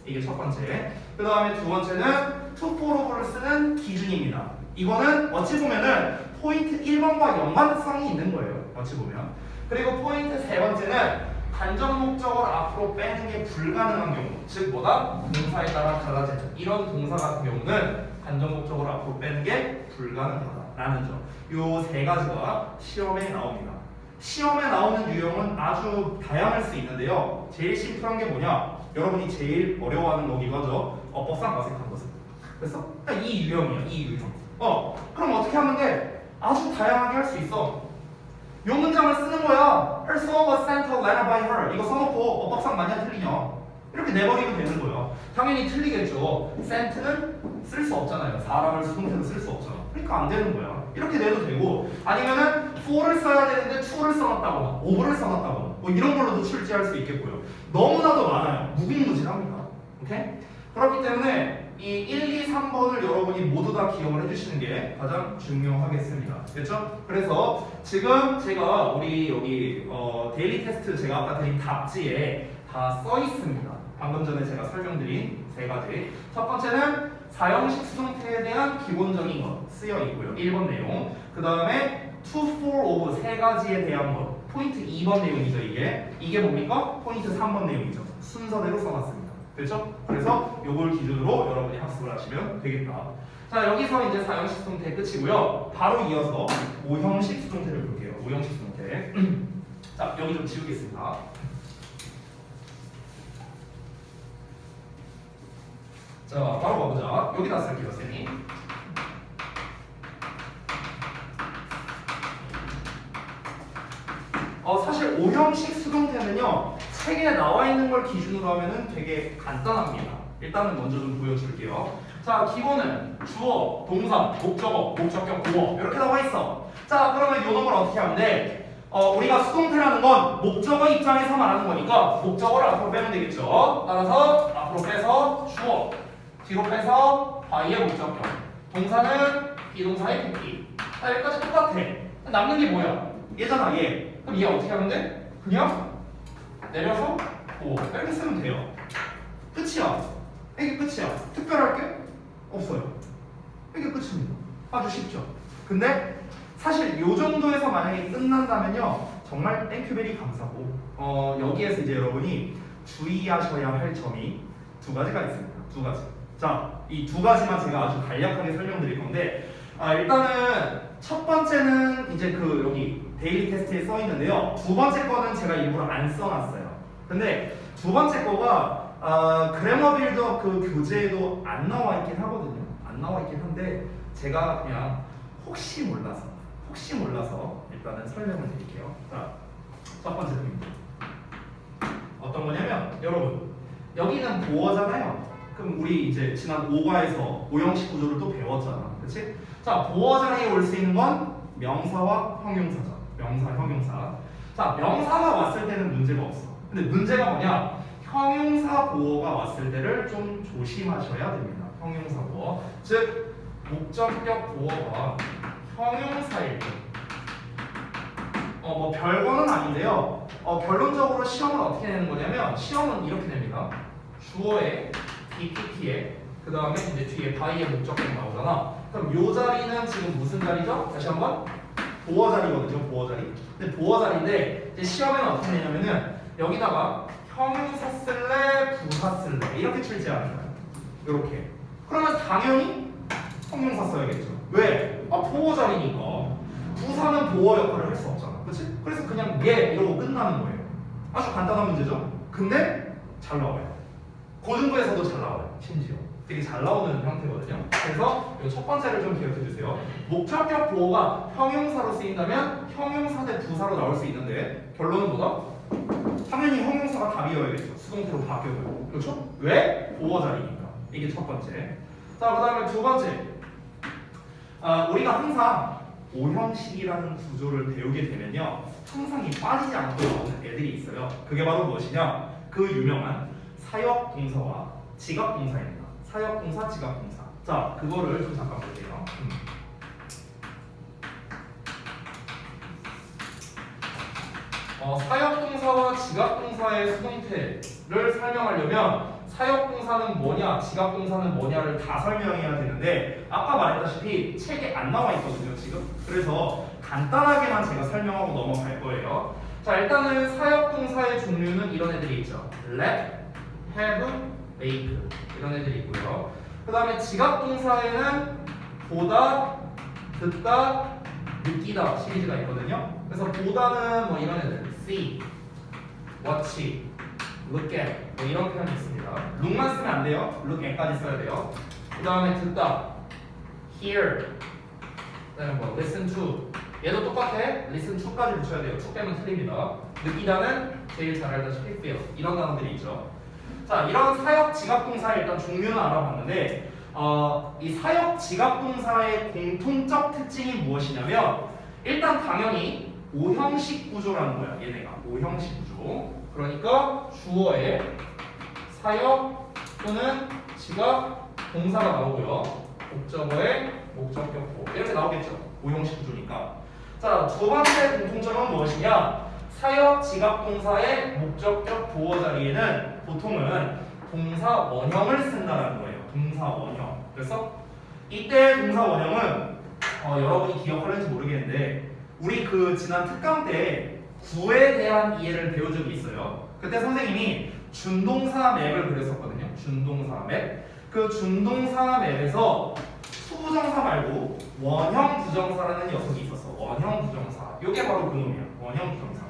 이게 첫 번째. 그 다음에 두 번째는 to for를 쓰는 기준입니다. 이거는 어찌 보면은 포인트 1번과 연관성이 있는 거예요. 어찌 보면. 그리고 포인트 세 번째는 간접 목적어를 앞으로 빼는 게 불가능한 경우. 즉 뭐다? 동사에 따라 달라지는 이런 동사 같은 경우는 간접 목적어를 앞으로 빼는 게 불가능하다라는 점. 요 세 가지가 시험에 나옵니다. 시험에 나오는 유형은 아주 다양할 수 있는데요. 제일 심플한 게 뭐냐? 여러분이 제일 어려워하는 거기도 하죠. 어법상 어색한 것은. 그래서 이 유형이야. 이 유형. 그럼 어떻게 하면 돼? 아주 다양하게 할 수 있어. 요 문장을 쓰는 거야. Her son was sent a letter by her. 이거 써놓고 어법상 맞냐 틀리냐? 이렇게 내버리면 되는 거야. 당연히 틀리겠죠. sent는 쓸 수 없잖아요. 사람을 수동태로 쓸 수 없잖아. 그러니까 안 되는 거야. 이렇게 내도 되고 아니면은 for를 써야 되는데 to를 써놨다거나 over를 써놨다거나 뭐 이런 걸로도 출제할 수 있겠고요. 너무나도 많아요. 무궁무진합니다. 오케이? 그렇기 때문에 이 1, 2, 3번을 여러분이 모두 다 기억을 해주시는 게 가장 중요하겠습니다. 됐죠? 그래서 지금 제가 우리 여기 데일리 테스트 제가 아까 드린 답지에 다 써 있습니다. 방금 전에 제가 설명드린 세 가지. 첫 번째는 사형식 수동태에 대한 기본적인 것 쓰여 있고요. 1번 내용. 그 다음에 to, for, of 세 가지에 대한 것. 포인트 2번 내용이죠. 이게 뭡니까? 포인트 3번 내용이죠. 순서대로 써놨습니다. 됐죠? 그래서 요걸 기준으로 여러분이 학습을 하시면 되겠다. 자, 여기서 이제 사형식 수동태 끝이고요. 바로 이어서 5형식 수동태를 볼게요. 5형식 수동태. 자, 여기 좀 지우겠습니다. 자, 바로 가보자. 여기다 쓸게요, 쌤이. 사실 5형식 수동태는요, 책에 나와 있는 걸 기준으로 하면은 되게 간단합니다. 일단은 먼저 좀 보여줄게요. 자, 기본은 주어, 동사, 목적어, 목적격, 보어 이렇게 나와 있어. 자, 그러면 요 놈을 어떻게 하면 돼? 우리가 수동태라는 건 목적어 입장에서 말하는 거니까 목적어를 앞으로 빼면 되겠죠. 따라서 앞으로 빼서 주어, 뒤로 빼서 by의 목적격. 동사는 비동사의 PP. 자, 여기까지 똑같아. 남는 게 뭐야? 얘잖아, 얘. 그럼 얘 어떻게 하면 돼? 그냥 내려서 오 이렇게 쓰면 돼요. 끝이야. 이게 끝이야. 특별할 게 없어요. 이게 끝입니다. 아주 쉽죠. 근데 사실 요 정도에서 만약에 끝난다면요 정말 땡큐베리 감사고 여기에서 이제 여러분이 주의하셔야 할 점이 두 가지가 있습니다. 두 가지. 자, 이 두 가지만 제가 아주 간략하게 설명드릴 건데 일단은 첫 번째는 이제 그 여기 데일리 테스트에 써 있는데요. 두 번째 거는 제가 일부러 안 써놨어요. 근데 두 번째 거가 그래머 빌더 그 교재에도 안 나와 있긴 하거든요. 안 나와 있긴 한데 제가 그냥 혹시 몰라서 일단은 설명을 드릴게요. 자, 첫 번째 겁니다. 어떤 거냐면 여러분 여기는 보어잖아요. 그럼 우리 이제 지난 5과에서 오형식 구조를 또 배웠잖아. 그렇지? 자, 보어 자리에 올 수 있는 건 명사와 형용사죠. 명사, 형용사. 자, 명사가 왔을 때는 문제가 없어. 근데 문제가 뭐냐? 형용사 보어가 왔을 때를 좀 조심하셔야 됩니다. 형용사 보어. 즉 목적격 보어가 형용사일 때. 뭐 별거는 아닌데요. 결론적으로 시험은 어떻게 내는 거냐면 시험은 이렇게 냅니다. 주어에 BPT에 그 다음에 이제 뒤에 바이의 목적격 나오잖아. 그럼 요 자리는 지금 무슨 자리죠? 다시 한번 보어 자리거든요. 보어 자리. 근데 보어 자리인데 이제 시험에는 어떻게 내냐면은 여기다가 형용사 쓸래 부사 쓸래 이렇게 출제하는 거예요. 이렇게. 그러면 당연히 형용사 써야겠죠. 왜? 보어 자리니까. 부사는 보어 역할을 할 수 없잖아. 그렇지? 그래서 그냥 예 이러고 끝나는 거예요. 아주 간단한 문제죠. 근데 잘 나와요. 고등부에서도 잘 나와요. 심지어. 되게 잘 나오는 형태거든요. 그래서 이 첫 번째를 좀 기억해 주세요. 목적격 보어가 형용사로 쓰인다면 형용사 대 부사로 나올 수 있는데 결론은 뭐다? 당연히 형용사가 답이어야겠죠. 수동태로 바뀌어요. 그렇죠? 왜? 보어 자리니까. 이게 첫 번째. 자, 그 다음에 두 번째. 우리가 항상 오형식이라는 구조를 배우게 되면요. 항상 이 빠지지 않고 나오는 애들이 있어요. 그게 바로 무엇이냐? 그 유명한 사역 동사와 지각 동사입니다. 사역 동사, 지각 동사. 자, 그거를 좀 잠깐 볼게요. 사역 동사와 지각 동사의 수동태를 설명하려면 사역 동사는 뭐냐, 지각 동사는 뭐냐를 다 설명해야 되는데 아까 말했다시피 책에 안 나와 있거든요, 지금. 그래서 간단하게만 제가 설명하고 넘어갈 거예요. 자, 일단은 사역 동사의 종류는 이런 애들이 있죠. let, have, make 이런 애들이 있고요. 그 다음에 지각 동사에는 보다, 듣다, 느끼다 시리즈가 있거든요. 그래서 보다는 뭐 이런 애들 see, watch, look at 뭐 이런 표현이 있습니다. look만 쓰면 안 돼요. look at까지 써야 돼요. 그 다음에 듣다 hear, 그다음에 뭐 listen to 얘도 똑같아. listen to까지 붙여야 돼요. to 빼면 틀립니다. 느끼다는 제일 잘 알다시피 feel 이런 단어들이 있죠. 자, 이런 사역 지각 동사의 일단 종류는 알아봤는데 이 사역 지각 동사의 공통적 특징이 무엇이냐면 일단 당연히 오형식 구조라는 거야. 얘네가 오형식 구조. 그러니까 주어에 사역 또는 지각 동사가 나오고요. 목적어에 목적격 보호 이렇게 나오겠죠. 오형식 구조니까. 자, 두 번째 공통점은 무엇이냐? 사역 지각 동사의 목적격 보호 자리에는 보통은 동사 원형을 쓴다는 거예요. 동사 원형. 그래서 이때 동사 원형은 여러분이 기억하는지 모르겠는데 우리 그 지난 특강 때 구에 대한 이해를 배운 적이 있어요. 그때 선생님이 준동사 맵을 그렸었거든요. 준동사 맵. 그 준동사 맵에서 수부정사 말고 원형 부정사라는 녀석이 있었어. 원형 부정사. 이게 바로 그놈이야. 원형 부정사.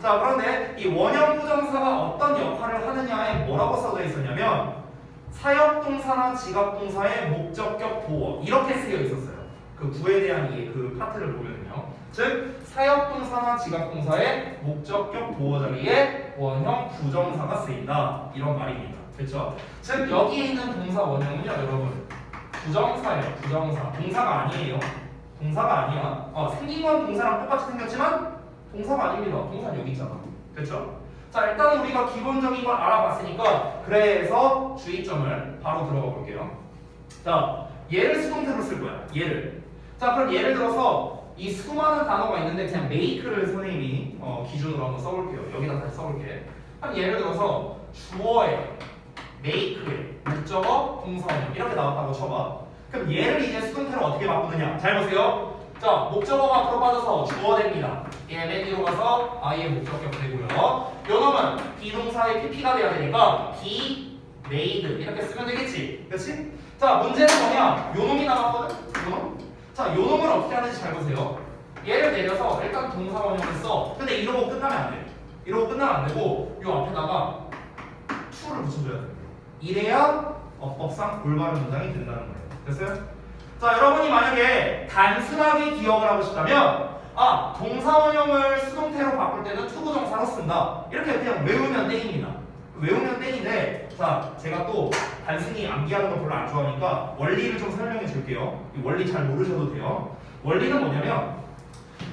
자, 그런데 이 원형 부정사가 어떤 역할을 하느냐에 뭐라고 써져 있었냐면 사역동사나 지각동사의 목적격 보어 이렇게 쓰여 있었어요. 그 구에 대한 이해 그 파트를 보면요. 즉 사역동사나 지각동사의 목적격 보어 자리에 원형 부정사가 쓰인다 이런 말입니다. 그렇죠? 즉 여기에 있는 동사 원형은요, 여러분 부정사예요. 부정사. 동사가 아니에요. 동사가 아니야. 생긴 건 동사랑 똑같이 생겼지만 동사가 아닙니다. 동사는 여기 있잖아. 그렇죠? 자, 일단 우리가 기본적인 걸 알아봤으니까 그래서 주의점을 바로 들어가 볼게요. 자, 얘를 수동태로 쓸 거야. 얘를. 자, 그럼 예를 들어서 이 수많은 단어가 있는데 그냥 make를 선생님이 기준으로 한번 써볼게요. 여기다 다시 써볼게. 그럼 예를 들어서 주어에 make에 목적어, 동사원형 이렇게 나왔다고 쳐봐. 그럼 얘를 이제 수동태로 어떻게 바꾸느냐? 잘 보세요. 자, 목적어가 앞으로 빠져서 주어 됩니다. 얘 뒤로 가서 I의 목적격 되고요. 요 놈은 비동사의 PP가 돼야 되니까 be made 이렇게 쓰면 되겠지. 그렇지? 자, 문제는 뭐냐? 요 놈이 나왔거든? 요 놈? 자, 요 놈을 어떻게 하는지 잘 보세요. 얘를 내려서 일단 동사원형을 써. 근데 이러고 끝나면 안 돼. 이러고 끝나면 안 되고 요 앞에다가 to를 붙여줘야 돼. 이래야 어법상 올바른 문장이 된다는 거예요. 됐어요? 자, 여러분이 만약에 단순하게 기억을 하고 싶다면 동사원형을 수동태로 바꿀 때는 투부정사로 쓴다. 이렇게 그냥 외우면 땡입니다. 외우면 땡인데 자, 제가 또 단순히 암기하는 거 별로 안 좋아하니까 원리를 좀 설명해 줄게요. 이 원리 잘 모르셔도 돼요. 원리는 뭐냐면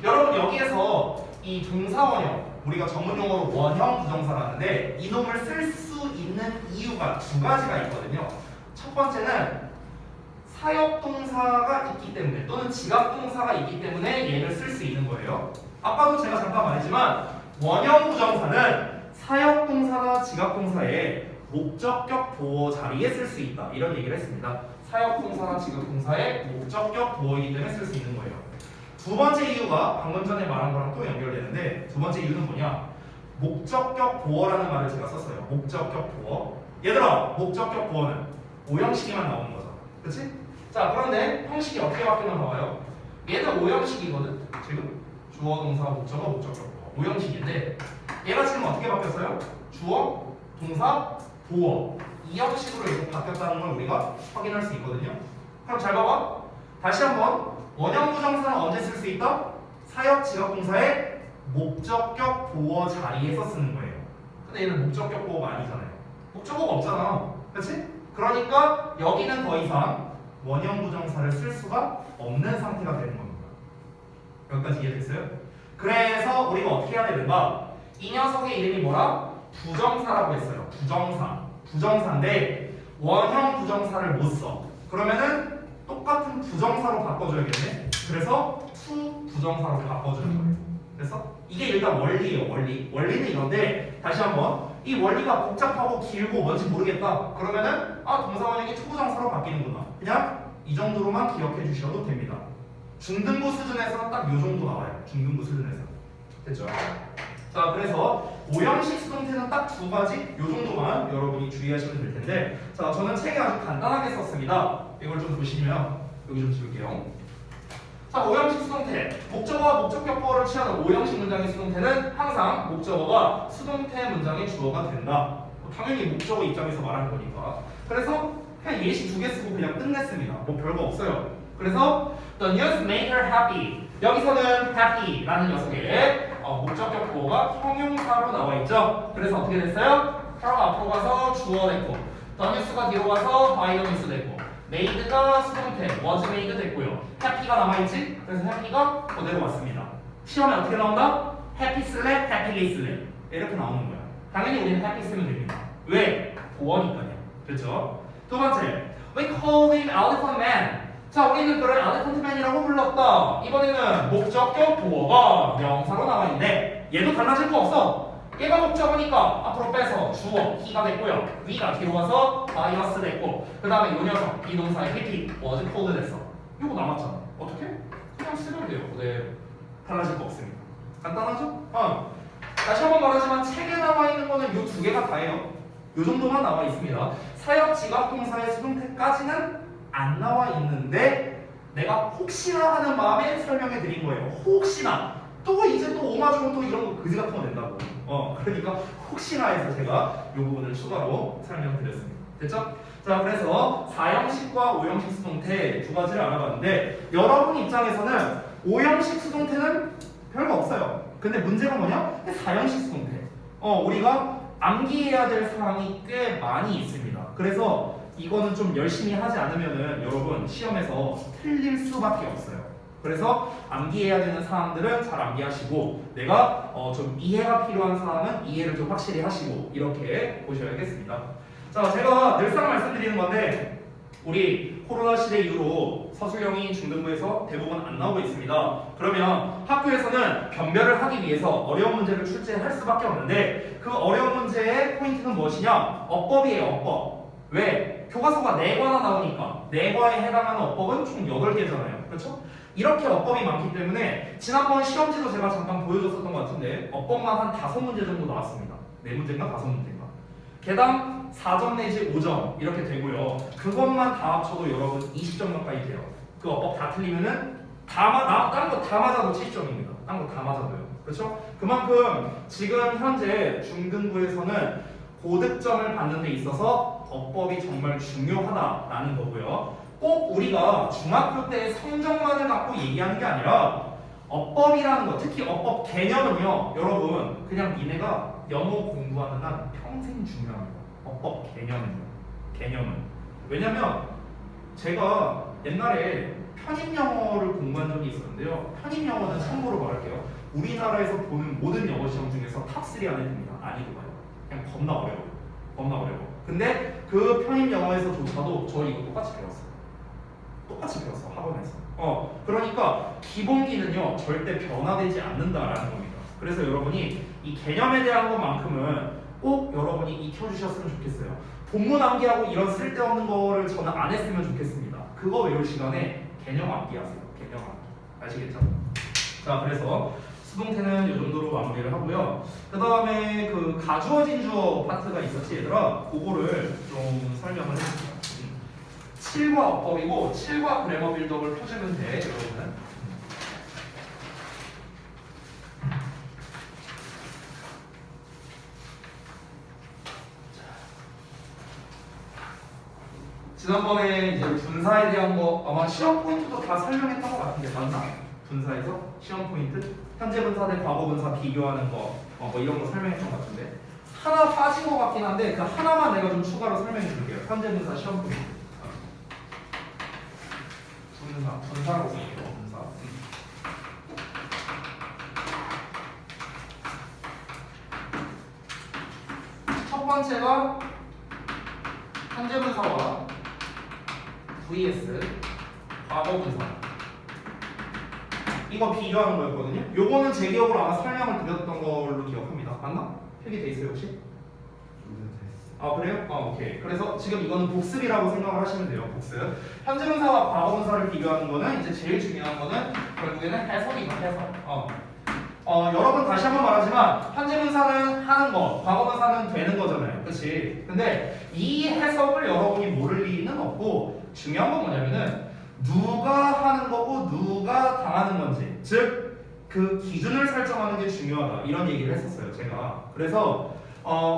여러분 여기에서 이 동사원형 우리가 전문용어로 원형 부정사라는데 이놈을 쓸 수 있는 이유가 두 가지가 있거든요. 첫 번째는 사역동사가 있기 때문에 또는 지각동사가 있기 때문에 얘를 쓸 수 있는 거예요. 아까도 제가 잠깐 말했지만 원형 부정사는 사역동사나 지각동사의 목적격 보어 자리에 쓸 수 있다 이런 얘기를 했습니다. 사역동사나 지각동사의 목적격 보어이기 때문에 쓸 수 있는 거예요. 두 번째 이유가 방금 전에 말한 거랑 또 연결되는데 두 번째 이유는 뭐냐? 목적격 보어라는 말을 제가 썼어요. 목적격 보어. 얘들아, 목적격 보어는 오형식이만 나오는 거죠. 그렇지? 자, 그런데 형식이 어떻게 바뀌면 나와요? 얘는 오형식이거든. 지금 주어, 동사, 목적어, 목적격 보어. 오형식인데 얘가 지금 어떻게 바뀌었어요? 주어, 동사, 보어. 이 형식으로 이렇게 바뀌었다는 걸 우리가 확인할 수 있거든요. 그럼 잘 봐봐. 다시 한번 원형 부정사는 언제 쓸 수 있다? 사역, 지각동사의 목적격 보어 자리에서 쓰는 거예요. 근데 얘는 목적격 보어가 아니잖아요. 목적어가 없잖아. 그렇지? 그러니까 여기는 더 이상 원형 부정사를 쓸 수가 없는 상태가 되는 겁니다. 여기까지 이해됐어요? 그래서 우리가 어떻게 해야 되는가? 이 녀석의 이름이 뭐라? 부정사라고 했어요. 부정사. 부정사인데 원형 부정사를 못 써. 그러면은 똑같은 부정사로 바꿔줘야겠네. 그래서 to 부정사로 바꿔주는 거예요. 그래서 이게 일단 원리예요. 원리는 이런데 다시 한번 이 원리가 복잡하고 길고 뭔지 모르겠다. 그러면은 동사원형이 to 부정사로 바뀌는구나. 그냥 이 정도로만 기억해 주셔도 됩니다. 중등부 수준에서는 딱 요 정도 나와요. 중등부 수준에서. 됐죠? 자, 그래서 오형식 수동태는 딱 두 가지 요 정도만 여러분이 주의하시면 될 텐데 자, 저는 책에 아주 간단하게 썼습니다. 이걸 좀 보시면 여기 좀 지울게요. 자, 오형식 수동태. 목적어와 목적격 보어를 취하는 오형식 문장의 수동태는 항상 목적어가 수동태 문장의 주어가 된다. 당연히 목적어 입장에서 말하는 거니까. 그래서 그냥 예시 두 개 쓰고 그냥 끝냈습니다. 뭐 별거 없어요. 그래서 the news made her happy. 여기서는 happy라는 녀석의 목적격 보어가 형용사로 나와 있죠. 그래서 어떻게 됐어요? her가 앞으로 가서 주어 됐고, the news가 뒤로 가서 by the news 됐고, made가 수동태 was made 됐고요. happy가 남아있지? 그래서 happy가 그대로 왔습니다. 시험에 어떻게 나온다? happy 슬랩, happily 슬랩 이렇게 나오는 거야. 당연히 우리는 happy 쓰면 됩니다. 왜? 보어니까요. 그렇죠? 두 번째, we call him elephant man. 자, 우리는 그를 elephant man이라고 불렀다. 이번에는 목적격 보어가 명사로 나와 있는데 얘도 달라질 거 없어. 얘가 목적어니까 앞으로 빼서 주어 he가 됐고요. we가 뒤로 가서 by us 됐고, 그 다음에 요 녀석 비동사의 PP was called 됐어. 이거 남았잖아. 어떻게? 그냥 쓰면 돼요. 그대로. 달라질 거 없습니다. 간단하죠? 다시 한번 말하지만 책에 나와 있는 거는 요 두 개가 다예요. 요 정도만 나와 있습니다. 사역, 지각, 동사의 수동태까지는 안 나와 있는데 내가 혹시나 하는 마음에 설명해 드린 거예요. 혹시나. 또 이제 또 오마주면 또 이런 거 그지 같은 거 낸다고. 그러니까 혹시나 해서 제가 이 부분을 추가로 설명드렸습니다. 됐죠? 자, 그래서 4형식과 5형식 수동태 두 가지를 알아봤는데 여러분 입장에서는 5형식 수동태는 별거 없어요. 근데 문제가 뭐냐? 4형식 수동태. 우리가 암기해야 될 사항이 꽤 많이 있습니다. 그래서 이거는 좀 열심히 하지 않으면은 여러분 시험에서 틀릴 수밖에 없어요. 그래서 암기해야 되는 사항들은 잘 암기하시고 내가 좀 이해가 필요한 사항은 이해를 좀 확실히 하시고 이렇게 보셔야겠습니다. 자, 제가 늘상 말씀드리는 건데 우리 코로나 시대 이후로 서술형이 중등부에서 대부분 안 나오고 있습니다. 그러면 학교에서는 변별을 하기 위해서 어려운 문제를 출제할 수밖에 없는데 그 어려운 문제의 포인트는 무엇이냐? 어법이에요, 어법. 왜? 교과서가 4과나 나오니까 4과에 해당하는 어법은 총 8개잖아요. 그렇죠? 이렇게 어법이 많기 때문에 지난번 시험지도 제가 잠깐 보여줬었던 것 같은데 어법만 한 5문제 정도 나왔습니다. 4문제인가 5문제인가. 개당 4점 내지 5점 이렇게 되고요. 그것만 다 합쳐도 여러분 20점 가까이 돼요. 그 어법 다 틀리면은 딴 거 다 맞아도 70점입니다. 딴 거 다 맞아도요. 그렇죠? 그만큼 지금 현재 중등부에서는 고득점을 받는 데 있어서 어법이 정말 중요하다라는 거고요. 꼭 우리가 중학교 때 성적만을 갖고 얘기하는 게 아니라 어법이라는 거, 특히 어법 개념은요, 여러분 그냥 니네가 영어 공부하는 한 평생 중요합니다. 어법 개념은. 왜냐면 제가 옛날에 편입 영어를 공부한 적이 있었는데요. 편입 영어는 참고로 말할게요. 우리나라에서 보는 모든 영어 시험 중에서 탑3 안에 듭니다. 난이도가요. 그냥 겁나 어려워. 근데 그 편입 영어에서조차도 저 이거 똑같이 배웠어 학원에서. 그러니까 기본기는요 절대 변화되지 않는다라는 겁니다. 그래서 여러분이 이 개념에 대한 것만큼은 꼭 여러분이 익혀주셨으면 좋겠어요. 본문 암기하고 이런 쓸데없는 거를 저는 안 했으면 좋겠습니다. 그거 외울 시간에 개념 암기하세요. 개념 암기. 아시겠죠? 자, 그래서 수동태는 이 정도로 마무리를 하고요. 그 다음에 그 가주어진 주어 파트가 있었지 얘들아. 그거를 좀 설명을 해볼게요. 7과 어법이고 7과 그래머 빌드업을 펴주면 돼 여러분은. 지난번에 이제 분사에 대한 거 아마 시험 포인트도 다 설명했던 것 같은데 맞나? 분사에서 시험 포인트? 현재 분사 대 과거 분사 비교하는 거 뭐 이런 거 설명했던 것 같은데 하나 빠진 것 같긴 한데 그 하나만 내가 좀 추가로 설명해 줄게요. 현재 분사 시험 포인트. 분사라고 쓸게요. 분사. 첫 번째가 현재 분사와 vs 과거 분사. 이거 비교하는 거였거든요. 요거는 제 기억으로 아마 설명을 드렸던 걸로 기억합니다. 맞나? 표기돼 있어요 혹시? 아 그래요? 오케이. 그래서 지금 이거는 복습이라고 생각을 하시면 돼요. 복습. 현재 분사와 과거 분사를 비교하는 거는 이제 제일 중요한 거는 결국에는 해석이다. 해석. 여러분 다시 한번 말하지만 현재 분사는 하는 거, 과거 분사는 되는 거잖아요. 그렇지? 근데 이 해석을 여러분이 모를 리는 없고 중요한 건 뭐냐면은 누가 하는 거고 누가 당하는 건지, 즉 그 기준을 설정하는 게 중요하다 이런 얘기를 했었어요. 제가. 그래서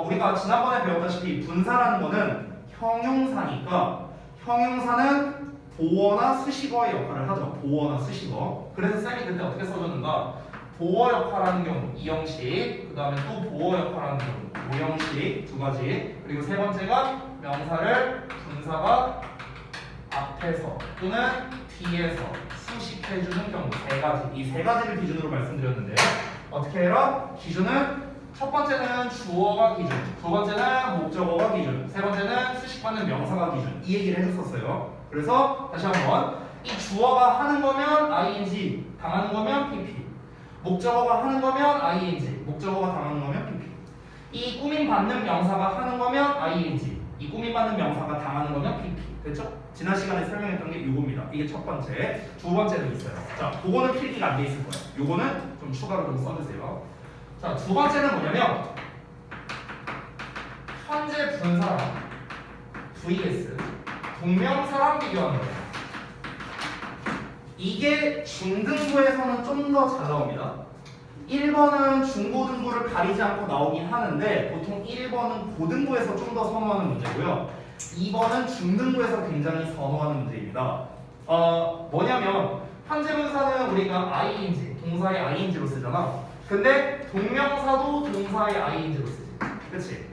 우리가 지난번에 배웠다시피 분사라는 거는 형용사니까 형용사는 보어나 수식어의 역할을 하죠. 보어나 수식어. 그래서 쌤이 그때 어떻게 써줬는가? 보어 역할하는 경우 이형식, 그 다음에 또 보어 역할하는 경우 오형식 두 가지, 그리고 세 번째가 명사를 분사가 앞에서 또는 뒤에서 수식해주는 경우 세 가지. 이 세 가지를 기준으로 말씀드렸는데요. 어떻게 해라? 기준은 첫 번째는 주어가 기준, 두 번째는 목적어가 기준, 세 번째는 수식받는 명사가 기준. 이 얘기를 해줬었어요. 그래서 다시 한번 이 주어가 하는 거면 ing, 당하는 거면 pp. 목적어가 하는 거면 ing, 목적어가 당하는 거면 pp. 이 꾸밈받는 명사가 하는 거면 ing, 이 꾸밈받는 명사가 당하는 거면 pp. 됐죠? 지난 시간에 설명했던 게 요겁니다. 이게 첫 번째. 두 번째는 있어요. 자, 그거는 필기가 안 돼 있을 거예요. 요거는 좀 추가로 좀 써주세요. 자, 두 번째는 뭐냐면 현재 분사랑 vs 동명사랑 비교하는 거예요. 이게 중등부에서는 좀 더 잘 나옵니다. 1번은 중고등부를 가리지 않고 나오긴 하는데 보통 1번은 고등부에서 좀 더 선호하는 문제고요. 2번은 중등부에서 굉장히 선호하는 문제입니다. 뭐냐면 현재 분사는 우리가 ing, 동사의 ing로 쓰잖아. 근데 동명사도 동사의 ing로 쓰지. 그치?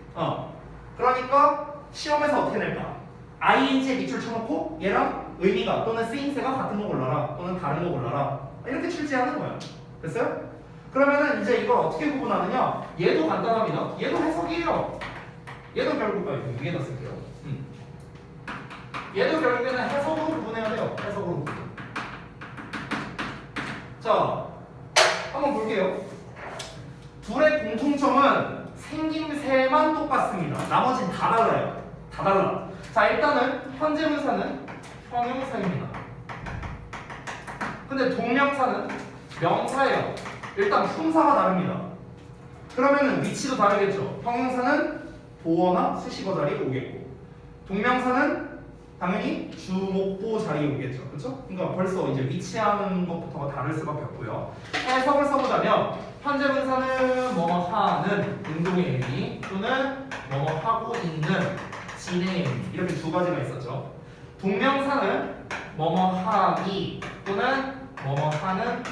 그러니까 시험에서 어떻게 낼까? ing에 밑줄 쳐놓고 얘랑 의미가 또는 쓰임새가 같은 거 골라라 또는 다른 거 골라라 이렇게 출제하는 거야. 됐어요? 그러면은 이제 이걸 어떻게 구분하느냐? 얘도 간단합니다. 얘도 해석이에요. 얘도 결국 위에다 쓸게요. 얘도 결국에는 해석으로 구분해야 돼요. 해석으로 구분. 자, 한번 볼게요. 둘의 공통점은 생김새만 똑같습니다. 나머지는 다 달라요. 다 달라. 자, 일단은 현재 분사는 형용사입니다. 근데 동명사는 명사예요. 일단 품사가 다릅니다. 그러면은 위치도 다르겠죠. 형용사는 보어나 수식어 자리에 오겠고, 동명사는 당연히 주, 목, 보 자리에 오겠죠. 그렇죠? 그러니까 벌써 이제 위치하는 것부터가 다를 수밖에 없고요. 해석을 써보자면 현재 분사는 뭐뭐 하는 능동의 의미 또는 뭐뭐 하고 있는 진행의 의미, 이렇게 두 가지가 있었죠. 동명사는 뭐뭐 하기 또는 뭐뭐 하는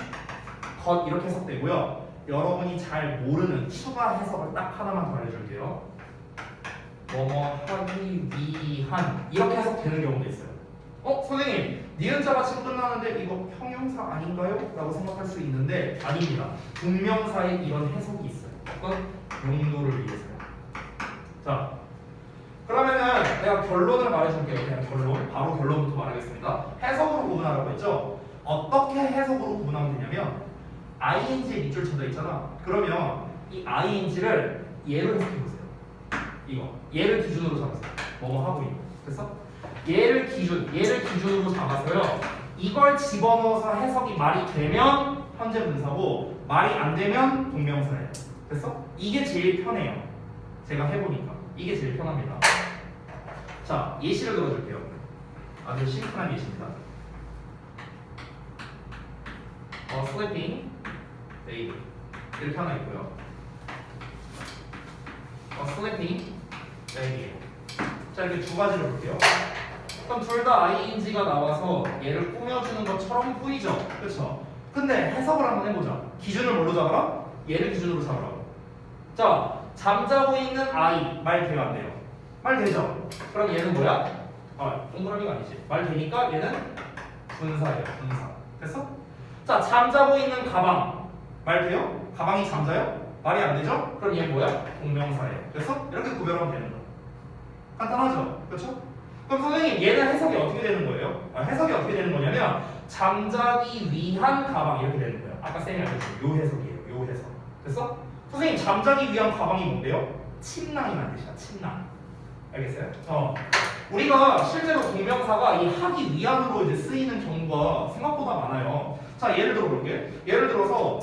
것, 이렇게 해석되고요. 여러분이 잘 모르는 추가 해석을 딱 하나만 더 알려줄게요. 뭐뭐 하기 위한, 이렇게 해석되는 경우도 있어요. 선생님, 니은자 받침 끝나는데 이거 형용사 아닌가요? 라고 생각할 수 있는데 아닙니다. 동명사에 이런 해석이 있어요. 어떤 용도를 위해서요. 자, 그러면은 내가 결론을 말해줄게요. 그냥 결론, 바로 결론부터 말하겠습니다. 해석으로 구분하라고 했죠? 어떻게 해석으로 구분하면 되냐면 ing에 밑줄 쳐져 있잖아. 그러면 이 ing를 얘로 해석해보세요. 이거 얘를 기준으로 잡았어요. 뭐뭐 하고 있는. 그래서 얘를 기준으로 잡아서요. 이걸 집어넣어서 해석이 말이 되면 현재 분사고 말이 안 되면 동명사예요. 그래서 이게 제일 편해요. 제가 해보니까 이게 제일 편합니다. 자, 예시를 들어줄게요. 아주 심플한 예시입니다. sleeping baby 이렇게 하나 있고요. sleeping baby. 자, 이렇게 두 가지를 볼게요. 그럼 둘 다 ing가 나와서 얘를 꾸며주는 것처럼 보이죠? 그렇죠? 근데 해석을 한번 해보자. 기준을 뭘로 잡아라? 얘를 기준으로 잡으라고. 자, 잠자고 있는 아이 말 돼요 안 돼요? 말 되죠? 그럼 얘는 뭐야? 동그라미가 아니지. 말 되니까 얘는 분사예요. 분사. 됐어? 자, 잠자고 있는 가방 말 돼요? 가방이 잠자요? 말이 안 되죠? 그럼 얘 뭐야? 동명사예요. 됐어? 이렇게 구별하면 되는 거야. 간단하죠? 그렇죠? 그럼 선생님 얘는 해석이 어떻게 되는 거예요? 해석이 어떻게 되는 거냐면 잠자기 위한 가방 이렇게 되는 거예요. 아까 쌤이 알려준 요 해석이에요. 요 해석. 됐어? 선생님 잠자기 위한 가방이 뭔데요? 침낭이란 뜻이야. 침낭. 알겠어요? 우리가 실제로 동명사가 이 하기 위함으로 이제 쓰이는 경우가 생각보다 많아요. 자, 예를 들어 볼게. 예를 들어서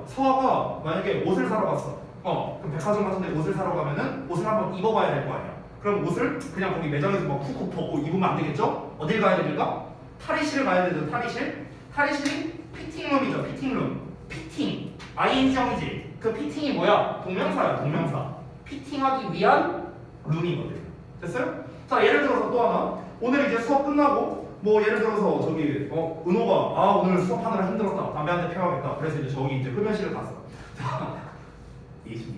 서아가 만약에 옷을 사러 갔어. 그럼 백화점 같은데 옷을 사러 가면은 옷을 한번 입어봐야 될 거 아니야. 그럼 옷을 그냥 거기 매장에서 막 쿡쿡 벗고 입으면 안 되겠죠? 어딜 가야 됩니까? 탈의실을 가야 되죠. 탈의실. 탈의실이 피팅룸이죠. 피팅룸. 피팅. ing형이지. 그 피팅이 뭐야? 동명사야. 동명사. 피팅하기 위한 룸이거든. 됐어요? 자, 예를 들어서 또 하나. 오늘 이제 수업 끝나고 뭐 예를 들어서 저기 은호가 오늘 수업하느라 힘들었다. 담배 한 대 피워야겠다. 그래서 이제 저기 이제 흡연실을 갔어. 예시.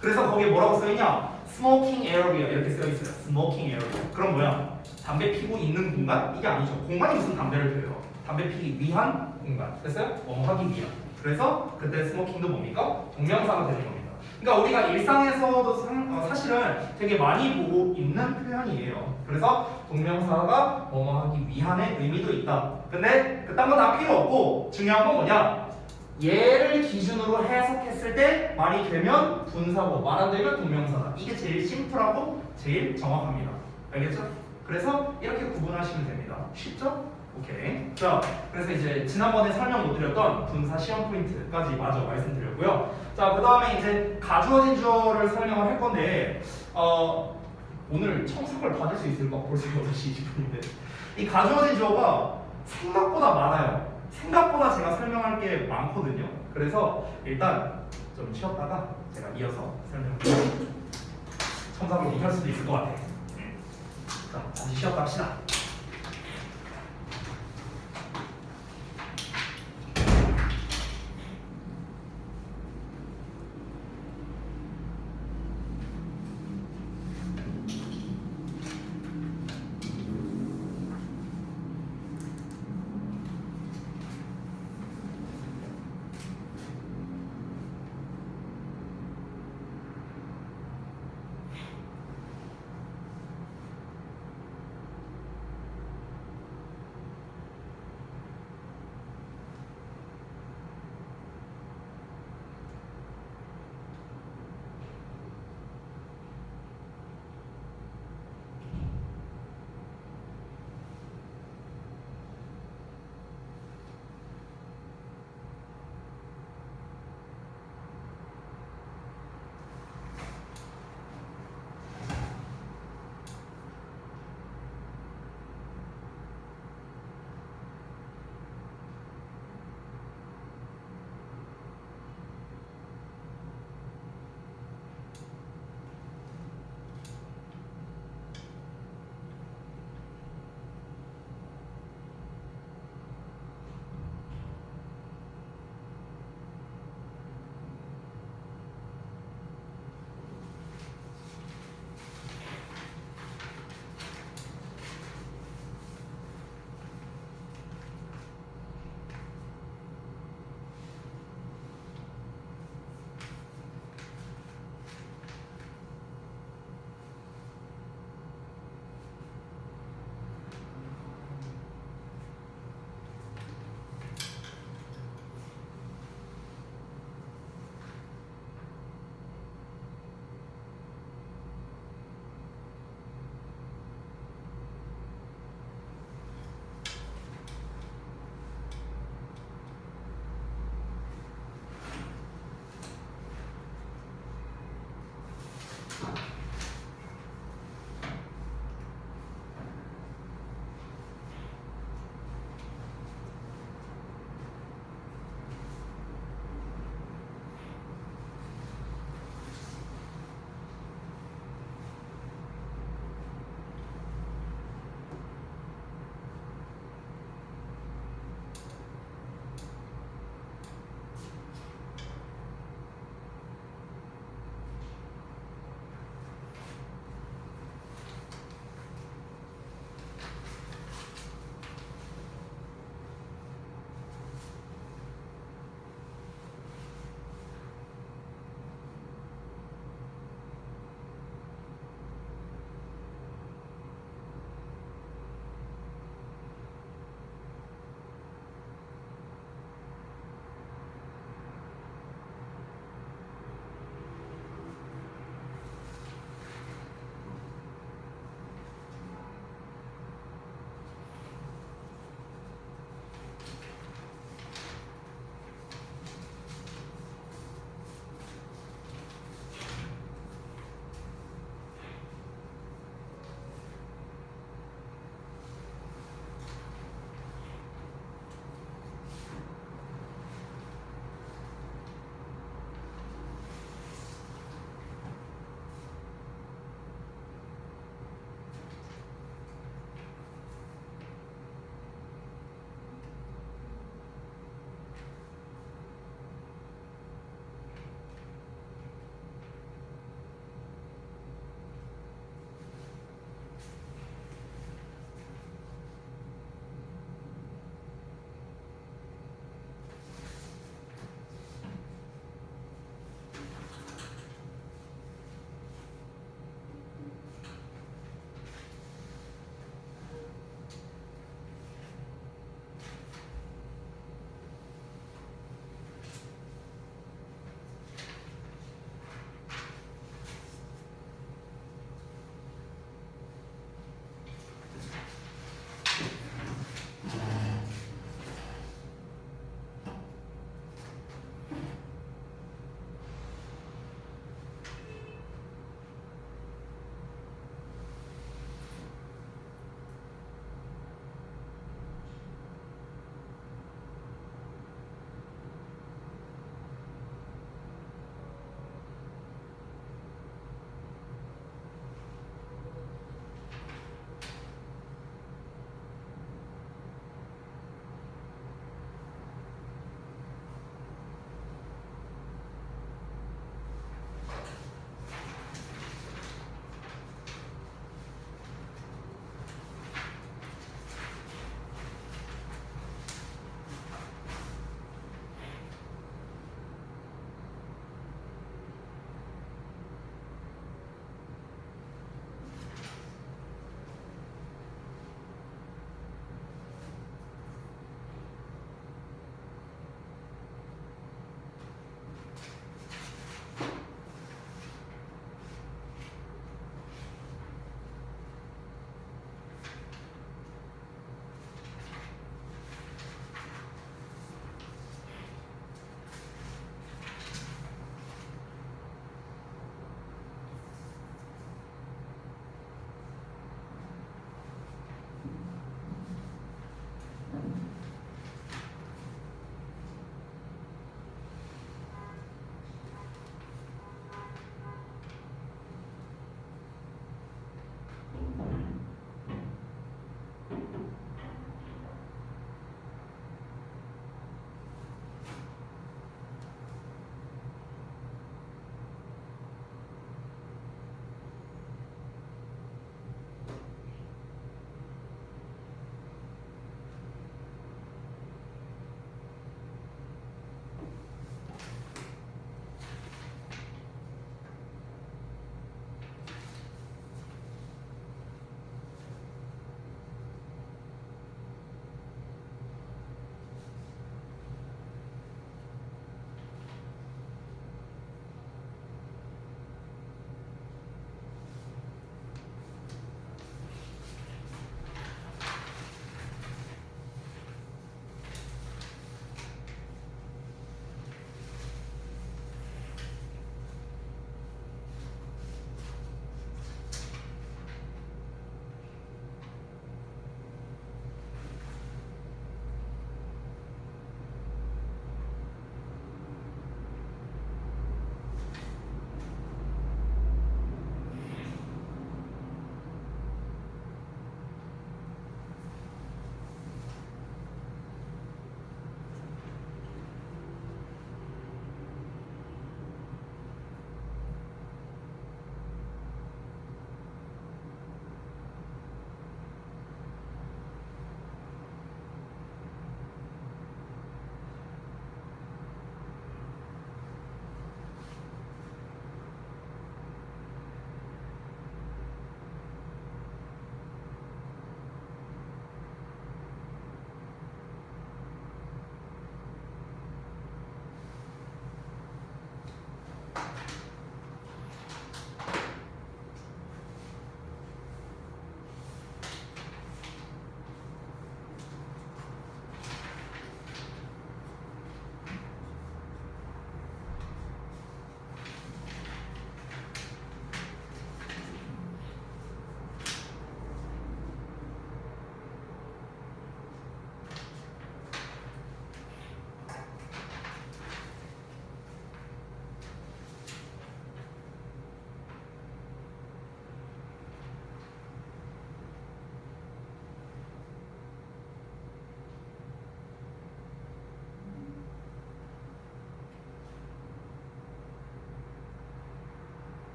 그래서 거기에 뭐라고 써있냐? 스모킹 에어리어 이렇게 써있어요. 스모킹 에어리어. 그럼 뭐야? 담배 피고 있는 공간? 이게 아니죠. 공간이 무슨 담배를 피워요? 담배 피기 위한 공간. 됐어요? 하기 위한. 그래서 그때 스모킹도 뭡니까? 동명사가 되는 겁니다. 그러니까 우리가 일상에서도 사실은 되게 많이 보고 있는 표현이에요. 그래서 동명사가 하기 위한의 의미도 있다. 근데 그딴 거 다 필요 없고 중요한 건 뭐냐? 얘를 기준으로 해석했을 때 말이 되면 분사고 말 안 되면 동명사다. 이게 제일 심플하고 제일 정확합니다. 알겠죠? 그래서 이렇게 구분하시면 됩니다. 쉽죠? 오케이. 자, 그래서 이제 지난번에 설명 못 드렸던 분사 시험 포인트까지 마저 말씀드렸고요. 자, 그 다음에 이제 가주어진 주어를 설명을 할 건데 오늘 청석을 받을 수 있을까? 벌써 8시 20분인데 이 가주어진 주어가 생각보다 많아요. 생각보다 제가 설명할 게 많거든요. 그래서 일단 좀 쉬었다가 제가 이어서 설명을 드릴게요. 청석을 못할 수도 있을 것 같아요. 자, 잠시 쉬었다 합시다.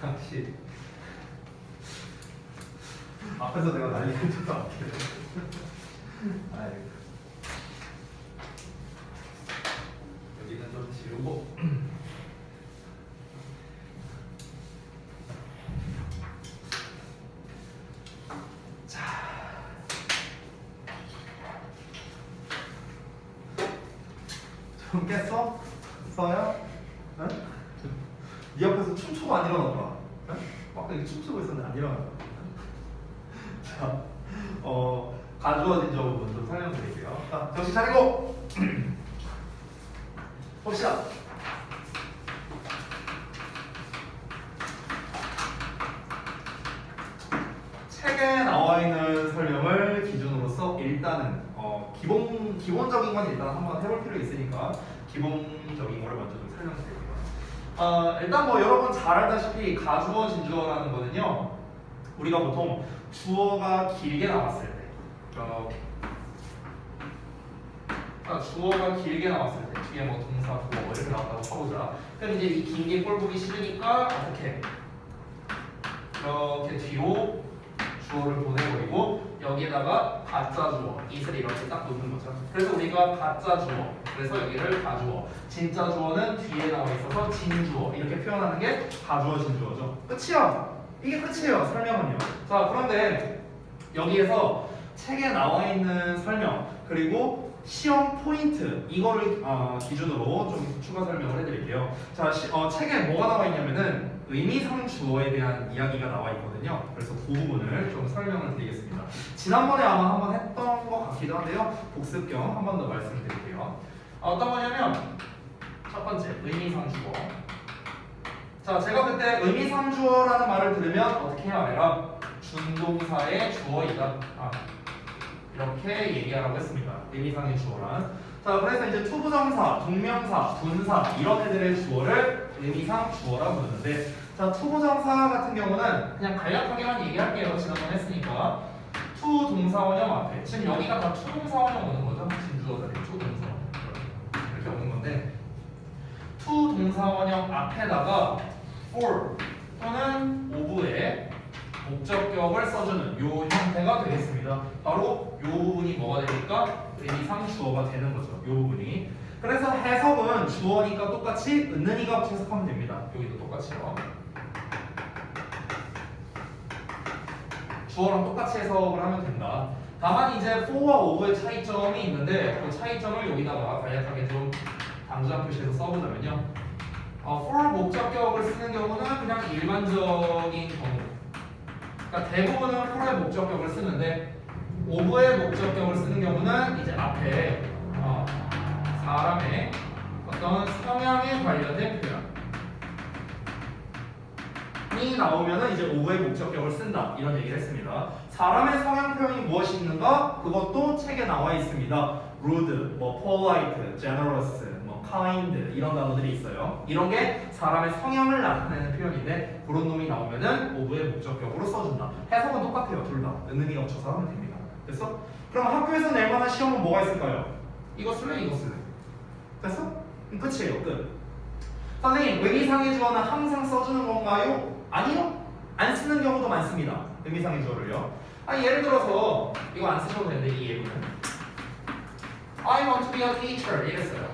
역시 앞에서 내가 난리를 쳐서 안 돼. 아이고. 여기는 좀 지우고. 자. 좀 깼어? 써요? 응? 네 앞에서 춤추고 안 일어나 봐. 응? 막 이렇게 춤추고 있었는데 안 일어나. 자, 가주어진 적은 좀 설명드릴게요. 자, 정신 차리고 봅시다. 책에 나와 있는 설명을 기준으로서 일단은 기본적인 건 일단 한번 해볼 필요 있으니까 기본적인 거를 먼저 좀 설명드릴게요. 일단 뭐 여러분 잘 알다시피 가주어 진주어라는 거는요, 우리가 보통 주어가 길게 나왔을 때, 주어가 길게 나왔을 때 뒤에 뭐 동사, 부어 이렇게 나왔다고 쳐보자. 그럼 이제 이 긴 게 꼴 보기 싫으니까 어떻게 이렇게 뒤로 주어를 보내버리고 여기에다가 가짜 주어 it을 이렇게 딱 놓는 거죠. 그래서 우리가 가짜 주어, 그래서 여기를 가주어, 진짜 주어는 뒤에 나와 있어서 진주어 이렇게 표현하는 게 가주어 진주어죠. 끝이야. 이게 끝이에요. 설명은요. 자, 그런데 여기에서 책에 나와 있는 설명 그리고 시험 포인트 이거를 기준으로 좀 추가 설명을 해드릴게요. 자, 책에 뭐가 나와 있냐면은 의미상 주어에 대한 이야기가 나와 있거든요. 그래서 그 부분을 좀 설명을 드리겠습니다. 지난번에 아마 한번 했던 것 같기도 한데요. 복습 겸 한 번 더 말씀드릴게요. 어떤 거냐면 첫 번째 의미상 주어. 자, 제가 그때 의미상 주어라는 말을 들으면 어떻게 해야 해라? 준동사의 주어이다. 이렇게 얘기하라고 했습니다. 의미상의 주어란. 자, 그래서 이제 투부정사, 동명사, 분사 이런 애들의 주어를 의미상 주어라고 부르는데, 자, 투부정사 같은 경우는 그냥 간략하게만 얘기할게요. 지난번에 했으니까. 투동사원형 앞에, 지금 여기가 다 투동사원형 오는 거죠. 진주어들이 투동사원형 이렇게 오는 건데, 투동사원형 앞에다가 for 또는 of의 목적격을 써주는 요 형태가 되겠습니다. 바로 요 부분이 뭐가 되니까 의미상 주어가 되는 거죠. 요 부분이. 그래서 해석은 주어니까 똑같이 은는이가 없이 해석하면 됩니다. 여기도 똑같이요. 주어랑 똑같이 해석을 하면 된다. 다만 이제 for와 of의 차이점이 있는데 그 차이점을 여기다가 간략하게 좀 당장 표시해서 써보자면요. for 목적격을 쓰는 경우는 그냥 일반적인 경우. 그러니까 대부분은 for의 목적격을 쓰는데 of의 목적격을 쓰는 경우는 이제 앞에 사람의 어떤 성향에 관련된 표현이 나오면은 이제 of의 목적격을 쓴다 이런 얘기를 했습니다. 사람의 성향 표현이 무엇이 있는가? 그것도 책에 나와 있습니다. rude, 뭐 polite, generous, 뭐 kind 이런 단어들이 있어요. 이런 게 사람의 성향을 나타내는 표현인데 그런 놈이 나오면은 of의 목적격으로 써준다. 해석은 똑같아요. 둘 다. 은은이가 없어서 하면 됩니다. 됐어? 그럼 학교에서 낼 만한 시험은 뭐가 있을까요? 이거 쓸래? 이거 쓸래? 됐어? 끝이에요. 끝. 선생님, 의미상의 주어는 항상 써주는 건가요? 아니요. 안 쓰는 경우도 많습니다. 의미상의 주어를요. 예를 들어서 이거 안 쓰셔도 되는데 이 예문은 I want to be a teacher 이랬어요.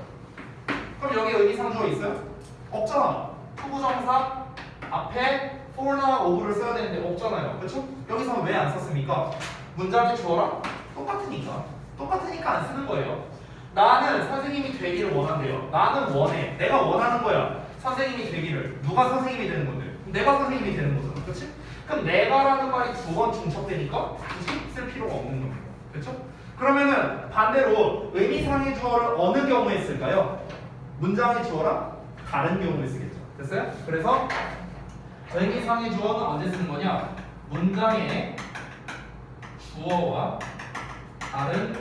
그럼 여기 의미상 주어 있어요? 없잖아. 투부정사 앞에 for나 of를 써야 되는데 없잖아요. 그렇죠? 여기서 왜 안 썼습니까? 문장의 주어랑 똑같으니까 안 쓰는 거예요. 나는 선생님이 되기를 원한대요. 나는 원해. 내가 원하는 거야. 선생님이 되기를. 누가 선생님이 되는 건데? 내가 선생님이 되는 거잖아. 그렇지? 그럼 내가라는 말이 두 번 중첩되니까 굳이 쓸 필요가 없는 겁니다. 그렇죠? 그러면은 반대로 의미상의 주어를 어느 경우에 쓸까요? 문장의 주어랑 다른 경우에 쓰겠죠. 됐어요? 그래서 의미상의 주어는 언제 쓰는 거냐? 문장의 주어와 다른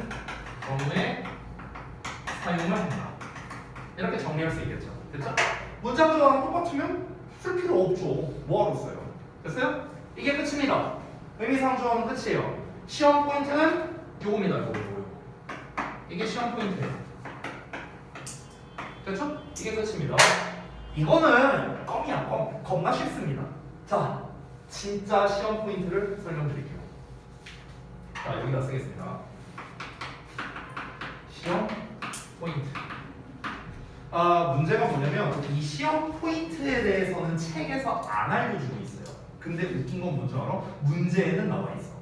경우에 사용을 한다. 이렇게 정리할 수 있겠죠. 됐죠? 문장 주어랑 똑같으면 쓸 필요 없죠. 뭐하러 써요? 됐어요? 이게 끝입니다. 의미상 주어는 끝이에요. 시험 포인트는 요겁니다. 요거. 이게 시험 포인트예요. 됐죠? 이게 끝입니다. 이거는 껌이야, 껌. 겁나 쉽습니다. 자, 진짜 시험 포인트를 설명드릴게요. 자, 여기다 쓰겠습니다. 시험 포인트. 문제가 뭐냐면 이 시험 포인트에 대해서는 책에서 안 알려주고 있어요. 근데 웃긴 건 뭔지 알아? 문제에는 나와 있어.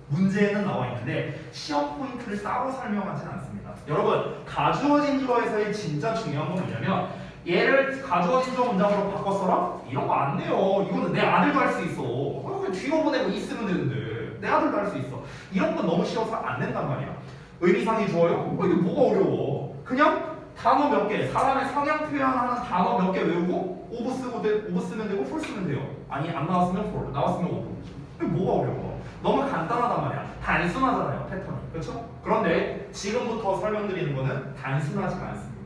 문제에는 나와 있는데 시험 포인트를 따로 설명하진 않습니다. 여러분, 가주어진 주어에서의 진짜 중요한 건 뭐냐면 얘를 가주어진 주어 문장으로 바꿨어라? 이런 거 안 돼요. 이거는 내 아들도 할 수 있어. 그냥 뒤로 보내고 있으면 되는데 내 아들도 할 수 있어. 이런 건 너무 쉬워서 안 된단 말이야. 의미상이 주어요? 이게 뭐가 어려워? 그냥 단어 몇 개, 사람의 성향 표현하는 단어 몇 개 외우고 오브 쓰면 되고 풀 쓰면 돼요. 아니 안 나왔으면 for, 나왔으면 오브. 이게 뭐가 어려워? 너무 간단하단 말이야. 단순하잖아요, 패턴이. 그렇죠? 그런데 지금부터 설명드리는 거는 단순하지가 않습니다.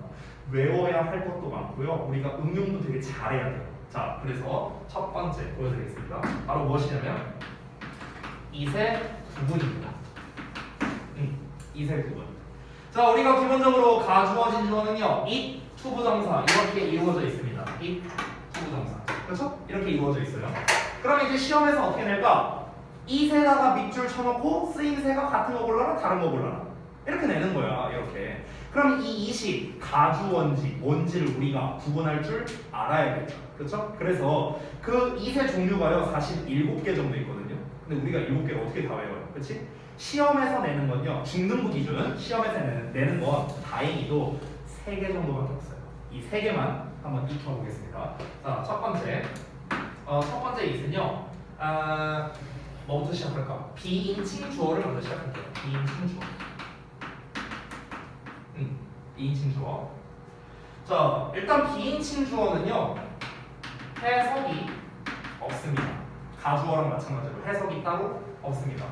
외워야 할 것도 많고요. 우리가 응용도 되게 잘해야 돼요. 자, 그래서 첫 번째 보여드리겠습니다. 바로 무엇이냐면 이세 구분입니다. 이세 구분. 자, 우리가 기본적으로 가주어진 주어는요, it, 투부정사 이렇게 이루어져 있습니다. it, 투부정사. 그렇죠? 이렇게 이루어져 있어요. 그럼 이제 시험에서 어떻게 낼까? 이세다가 밑줄 쳐놓고 쓰임새가 같은 거 골라라, 다른 거 골라라. 이렇게 내는 거야, 이렇게. 그럼 이 이식, 가주어인지 뭔지를 우리가 구분할 줄 알아야겠죠. 그렇죠? 그래서 그 이세 종류가요, 47개 정도 있거든요. 근데 우리가 7개를 어떻게 다 외워요? 그렇지? 시험에서 내는 건요, 중등부 기준 시험에서 내는 건 다행히도 3개 정도밖에 없어요. 이 3개만 한번 익혀보겠습니다. 자, 첫 번째 이은요, 뭐부터 시작할까? 비인칭 주어를 먼저 시작할게요. 비인칭 주어. 비인칭 주어. 자, 일단 비인칭 주어는요, 해석이 없습니다. 가주어랑 마찬가지로 해석이 따로 없습니다.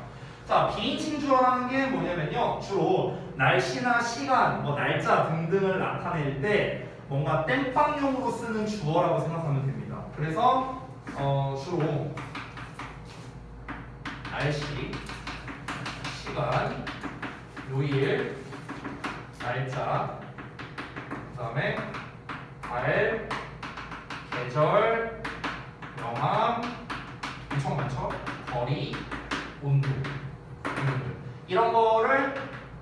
자, 비인칭 주어라는 게 뭐냐면요, 주로 날씨나 시간, 뭐 날짜 등등을 나타낼 때 뭔가 땜빵용으로 쓰는 주어라고 생각하면 됩니다. 그래서 주로 날씨, 시간, 요일, 날짜, 그 다음에 달, 계절, 명암, 엄청 많죠? 거리, 온도 이런 거를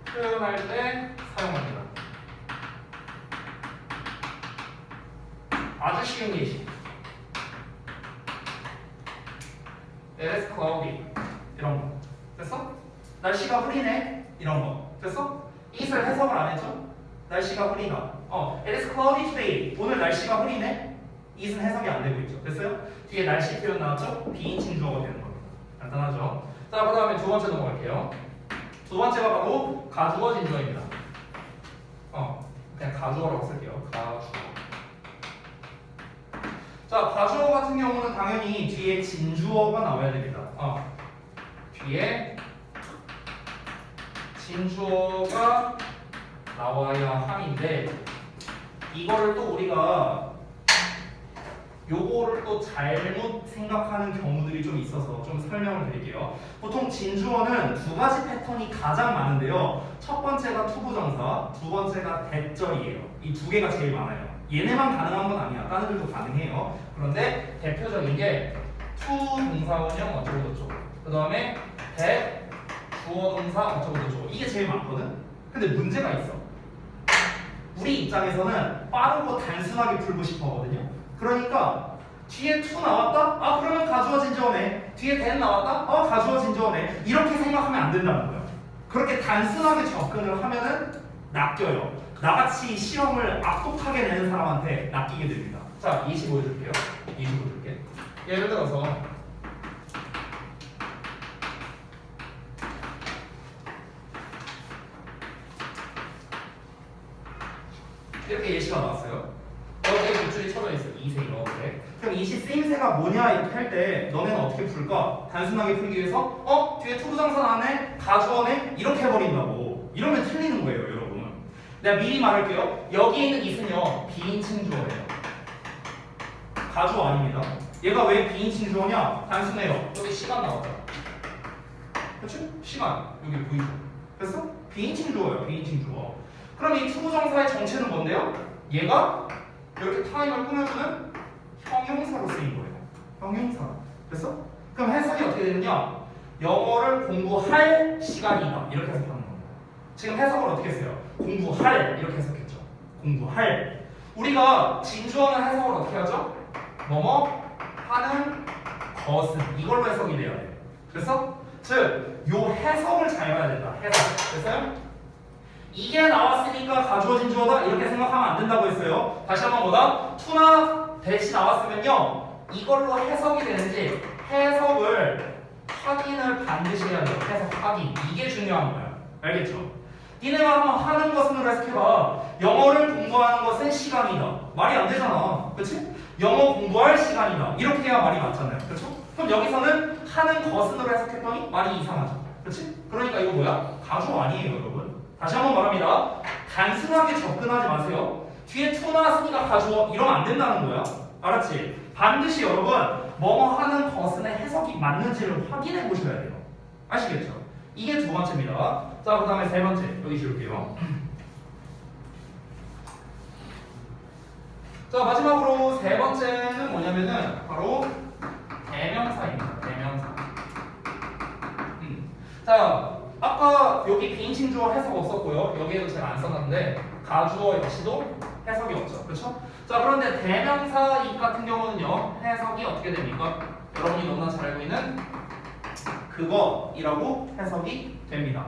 표현할 때 사용합니다. 아주 쉬운 예시. It is cloudy. 이런 거. 됐어? 날씨가 흐리네. 이런 거. 됐어? it을 해석을 안 했죠? 날씨가 흐리다. It is cloudy today. 오늘 날씨가 흐리네. it은 해석이 안 되고 있죠. 됐어요? 뒤에 날씨 표현 나왔죠? 비인칭 주어가 되는 겁니다. 간단하죠? 자, 그 다음에 두 번째 넘어갈게요. 두 번째가 바로 가주어진 주어입니다. 그냥 가주어라고 쓸게요. 가주어. 자, 가주어 같은 경우는 당연히 뒤에 진주어가 나와야 됩니다. 뒤에 진주어가 나와야 함인데 이거를 또 우리가 요거를 또 잘못 생각하는 경우들이 좀 있어서 좀 설명을 드릴게요. 보통 진주어는 두 가지 패턴이 가장 많은데요. 첫 번째가 투부정사, 두 번째가 대절이에요. 이 두 개가 제일 많아요. 얘네만 가능한 건 아니야. 다른 들도 가능해요. 그런데 대표적인 게 투동사원형 어쩌고저쩌고, 그 다음에 대 주어동사 어쩌고저쩌고, 이게 제일 많거든. 근데 문제가 있어. 우리 입장에서는 빠르고 단순하게 풀고 싶어 하거든요. 그러니까 뒤에 to 나왔다? 그러면 가주어진 주어네. 뒤에 then 나왔다? 가주어진 주어네. 이렇게 생각하면 안 된다는 거예요. 그렇게 단순하게 접근을 하면은 낚여요. 나같이 시험을 악독하게 내는 사람한테 낚이게 됩니다. 자, 20 보여줄게요. 20 보여줄게. 예를 들어서 이렇게 예시가 나왔어요. 여기에 밑줄이 쳐져 있어요. 2세 이렇게. 그럼 이 시 쓰임새가 뭐냐 이렇게 할 때 너네는 어떻게 풀까? 단순하게 풀기 위해서 뒤에 투부정사 나왔네? 가주어네? 이렇게 해버린다고. 이러면 틀리는 거예요, 여러분. 내가 미리 말할게요. 여기 있는 이은요, 비인칭 주어예요. 가주어 아닙니다. 얘가 왜 비인칭 주어냐? 단순해요. 여기 시간 나왔잖아. 그렇지? 시간 여기 보이죠? 됐어? 비인칭 주어예요. 비인칭 주어. 그럼 이 투부정사의 정체는 뭔데요? 얘가 이렇게 타임을 꾸며주는 형용사로 쓰인 거예요. 형용사. 됐어? 그럼 해석이 어떻게 되느냐? 영어를 공부할 시간이다. 이렇게 해석하는 겁니다. 지금 해석을 어떻게 했어요? 공부할 이렇게 해석했죠. 공부할. 우리가 진주어는 해석을 어떻게 하죠? 뭐뭐 하는 것은 이걸로 해석이 돼야 돼. 그래서 즉, 요 해석을 잘 봐야 된다. 해석. 됐어요? 이게 나왔으니까 가주어진 주어다 이렇게 생각하면 안 된다고 했어요. 다시 한번 보다 to나 대시 나왔으면요 이걸로 해석이 되는지 해석을 확인을 반드시 해야 돼요. 해석 확인 이게 중요한 거야. 알겠죠? 니네가 한번 하는 것으로 해석해봐. 영어를 공부하는 것은 시간이다. 말이 안 되잖아. 그치? 영어 공부할 시간이다. 이렇게 해야 말이 맞잖아요. 그렇죠? 그럼 여기서는 하는 것으로 해석했더니 말이 이상하죠. 그치? 그러니까 이거 뭐야? 가주어 아니에요 여러분. 다시 한번 말합니다. 단순하게 접근하지 마세요. 뒤에 to 나왔으니까 가주어 이러면 안 된다는 거야. 알았지? 반드시 여러분 뭐뭐 하는 것은의 해석이 맞는지를 확인해 보셔야 돼요. 아시겠죠? 이게 두 번째입니다. 자, 그 다음에 세 번째 여기 지울게요. 자, 마지막으로 세 번째는 뭐냐면은 바로 대명사입니다. 대명사. 자, 아까 여기 비인칭 주어 해석 없었고요. 여기에도 제가 안 써놨는데 가주어 역시도 해석이 없죠. 그렇죠? 자, 그런데 대명사 이 같은 경우는요. 해석이 어떻게 됩니까? 여러분이 너무나 잘 알고 있는 그거이라고 해석이 됩니다.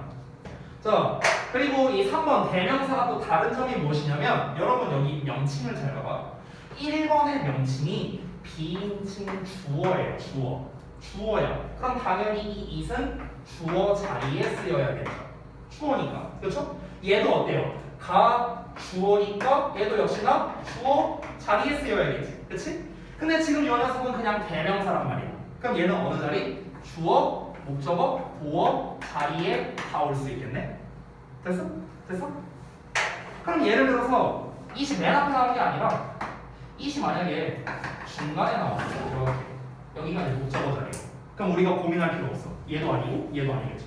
자, 그리고 이 3번 대명사가 또 다른 점이 무엇이냐면 여러분 여기 명칭을 잘 봐봐. 1번의 명칭이 비인칭 주어예요. 주어야. 그럼 당연히 이 it은 주어 자리에 쓰여야겠죠. 주어니까. 그렇죠? 얘도 어때요? 가 주어니까 얘도 역시나 주어 자리에 쓰여야겠지. 그렇지? 근데 지금 이 녀석은 그냥 대명사란 말이야. 그럼 얘는 어느 자리? 주어, 목적어, 보어 자리에 다 올 수 있겠네. 됐어? 됐어? 그럼 예를 들어서 it이 맨 앞에 나오는 게 아니라 it이 만약에 중간에 나왔어. 이렇게. 여기가 이제 목적어 자리. 그럼 우리가 고민할 필요 없어. 얘도 아니고 얘도 아니겠죠.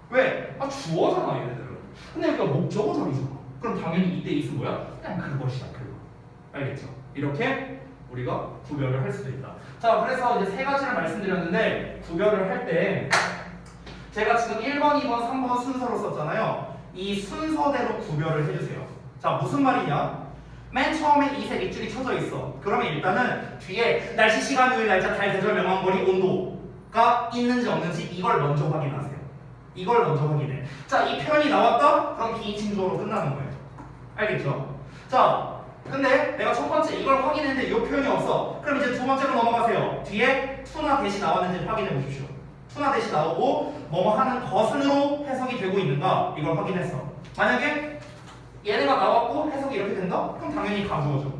왜? 주어잖아 얘네들은. 근데 여기가 목적어 자리잖아. 그럼 당연히 이때 it은 뭐야? 그냥 그것이야 그거. 알겠죠? 이렇게 우리가 구별을 할 수도 있다. 자, 그래서 이제 세 가지를 말씀드렸는데 구별을 할 때 제가 지금 1번, 2번, 3번 순서로 썼잖아요. 이 순서대로 구별을 해주세요. 자, 무슨 말이냐? 맨 처음에 it의 밑줄이 쳐져 있어. 그러면 일단은 뒤에 날씨, 시간, 요일, 날짜, 달, 계절, 명왕거리, 온도가 있는지 없는지 이걸 먼저 확인하세요. 이걸 먼저 확인해. 자, 이 표현이 나왔다? 그럼 비인칭 주어로 끝나는 거예요. 알겠죠? 자, 근데 내가 첫 번째 이걸 확인했는데 이 표현이 없어. 그럼 이제 두 번째로 넘어가세요. 뒤에 to나 대시 나왔는지 확인해 보십시오. to나 대시 나오고 뭐뭐 하는 것으로 해석이 되고 있는가 이걸 확인했어. 만약에 얘네가 나왔고 해석이 이렇게 된다? 그럼 당연히 가주어죠.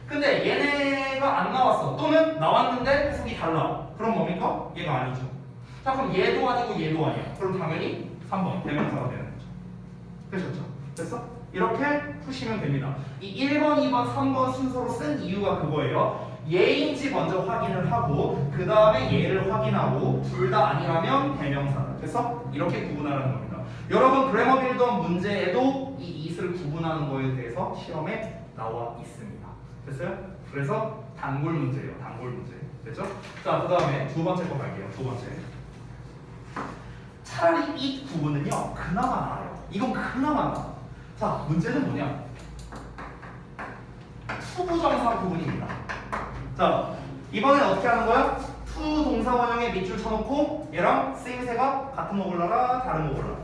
근데 얘네가 안 나왔어. 또는 나왔는데 해석이 달라. 그럼 뭡니까? 얘가 아니죠. 자, 그럼 얘도 아니고 얘도 아니야. 그럼 당연히 3번 대명사가 되는 거죠. 되셨죠? 됐어? 이렇게 푸시면 됩니다. 이 1번, 2번, 3번 순서로 쓴 이유가 그거예요. 얘인지 먼저 확인을 하고 그 다음에 얘를 확인하고 둘 다 아니라면 대명사다. 됐어? 이렇게 구분하라는 겁니다. 여러분 그래머 빌더 문제에도 이 it을 구분하는 거에 대해서 시험에 나와 있습니다. 됐어요? 그래서 단골 문제예요. 단골 문제. 됐죠? 자, 그 다음에 두 번째 거 갈게요. 두 번째. 차라리 이 구분은요 그나마 나아요. 이건 그나마 나아. 자, 문제는 뭐냐? 투부정사 부분입니다. 자, 이번엔 어떻게 하는 거야? 투 동사 원형에 밑줄 쳐놓고 얘랑 쓰임새가 같은 거 골라라 다른 거 골라라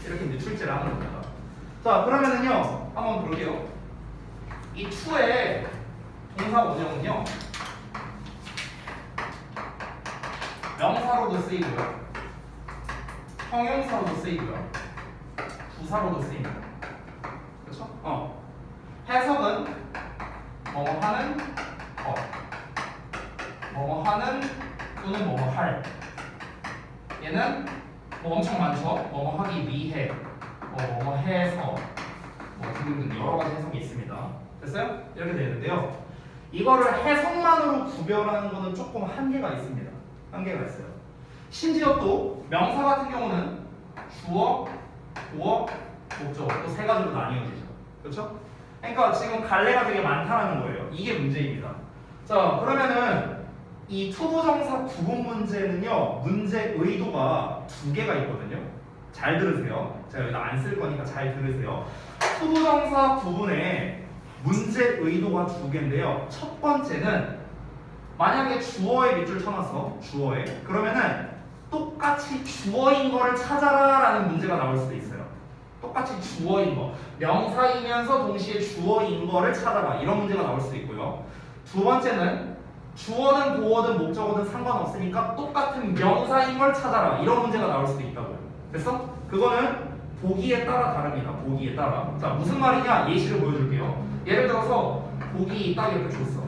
이렇게 이제 출제를 하는 겁니다. 자, 그러면은요 한번 볼게요. 이 투의 동사 원형은요 명사로도 쓰이고요, 형용사로도 쓰이고요, 부사로도 쓰입니다. 그렇죠? 해석은 뭐뭐 하는 것, 뭐뭐 하는 또는 뭐뭐 할. 얘는 뭐 엄청 많죠? 뭐뭐 하기 위해, 뭐뭐 해서, 뭐 등등 여러 가지 해석이 있습니다. 됐어요? 이렇게 되는데요. 이거를 해석만으로 구별하는 거는 조금 한계가 있습니다. 한계가 있어요. 심지어 또 명사 같은 경우는 주어, 보어, 목적어 또 세 가지로 나뉘어지죠. 그렇죠? 그러니까 지금 갈래가 되게 많다는 거예요. 이게 문제입니다. 자, 그러면은 이 투부정사 구분 문제는요, 문제 의도가 두 개가 있거든요. 잘 들으세요. 제가 여기다 안 쓸 거니까 잘 들으세요. 투부정사 구분에 문제 의도가 두 개인데요. 첫 번째는 만약에 주어에 밑줄 쳐놨어. 주어에. 그러면은 똑같이 주어인 거를 찾아라 라는 문제가 나올 수도 있어요. 똑같이 주어인 거. 명사이면서 동시에 주어인 거를 찾아라. 이런 문제가 나올 수도 있고요. 두 번째는 주어든 보어든 목적어든 상관없으니까 똑같은 명사인 걸 찾아라. 이런 문제가 나올 수도 있다고요. 됐어? 그거는 보기에 따라 다릅니다. 보기에 따라. 자, 무슨 말이냐? 예시를 보여줄게요. 예를 들어서 보기 딱 이렇게 줬어.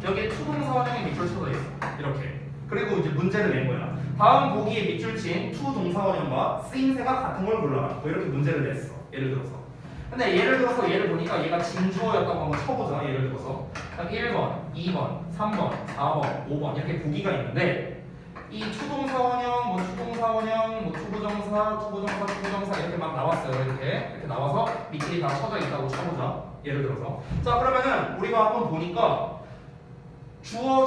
여기에 투동사원형이 밑줄 쳐져 있어. 이렇게. 그리고 이제 문제를 낸 거야. 다음 보기에 밑줄 친 투동사원형과 쓰임새가 같은 걸 골라라. 뭐 이렇게 문제를 냈어. 예를 들어서. 근데 예를 들어서 얘를 보니까 얘가 진주어였다고 한번 쳐보자. 예를 들어서 1번, 2번, 3번, 4번, 5번 이렇게 보기가 있는데 이 투동사원형, 뭐 투동사원형, 뭐 투부정사, 투부정사, 투부정사 이렇게 막 나왔어요. 이렇게 나와서 밑줄이 다 쳐져 있다고 쳐보자. 예를 들어서. 자, 그러면은 우리가 한번 보니까 주어,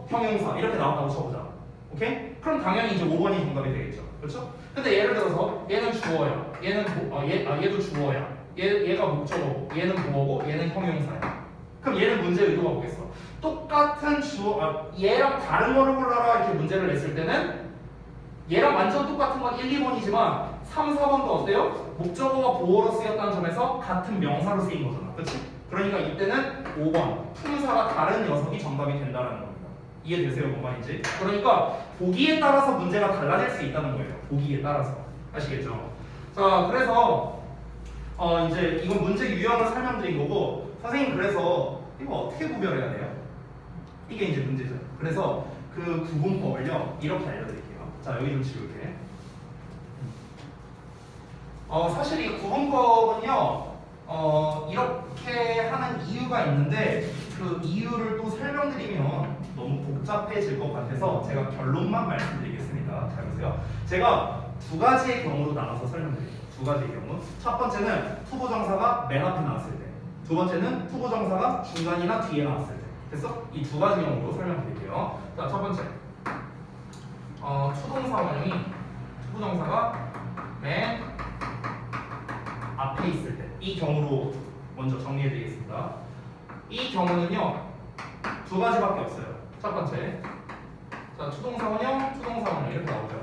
형용사 이렇게 나왔다고 쳐보자. 오케이? 그럼 당연히 이제 5번이 정답이 되겠죠. 그렇죠? 근데 예를 들어서 얘는 주어야. 얘도 주어야. 얘가 목적어고, 얘는 보어고, 얘는 형용사야. 그럼 얘는 문제 의도가 뭐겠어? 똑같은 얘랑 다른 거를 골라라 이렇게 문제를 냈을 때는 얘랑 완전 똑같은 건 1, 2번이지만 3, 4번도 어때요? 목적어가 보어로 쓰였다는 점에서 같은 명사로 쓰인 거잖아. 그렇지? 그러니까 이때는 5번 품사가 다른 녀석이 정답이 된다는 겁니다. 이해되세요? 뭔 말인지? 그러니까 보기에 따라서 문제가 달라질 수 있다는 거예요. 보기에 따라서. 아시겠죠? 자, 그래서 이제 이건 문제 유형을 설명드린 거고 선생님 그래서 이거 어떻게 구별해야 돼요? 이게 이제 문제죠. 그래서 그 구분법을요 이렇게 알려드릴게요. 자, 여기 좀 지울게. 사실 이 구분법은요 이렇게 하는 이유가 있는데 그 이유를 또 설명드리면 너무 복잡해질 것 같아서 제가 결론만 말씀드리겠습니다. 잘 보세요. 제가 두 가지의 경우로 나눠서 설명드릴게요. 두 가지의 경우. 첫 번째는 투부정사가 맨 앞에 나왔을 때. 두 번째는 투부정사가 중간이나 뒤에 나왔을 때. 됐어? 이 두 가지 경우로 설명드릴게요. 자, 첫 번째. 투부정사가 맨 앞에 있을 때. 이 경우로 먼저 정리해드리겠습니다. 이 경우는요 두 가지밖에 없어요. 첫 번째, 자 투동사원형 이렇게 나오죠.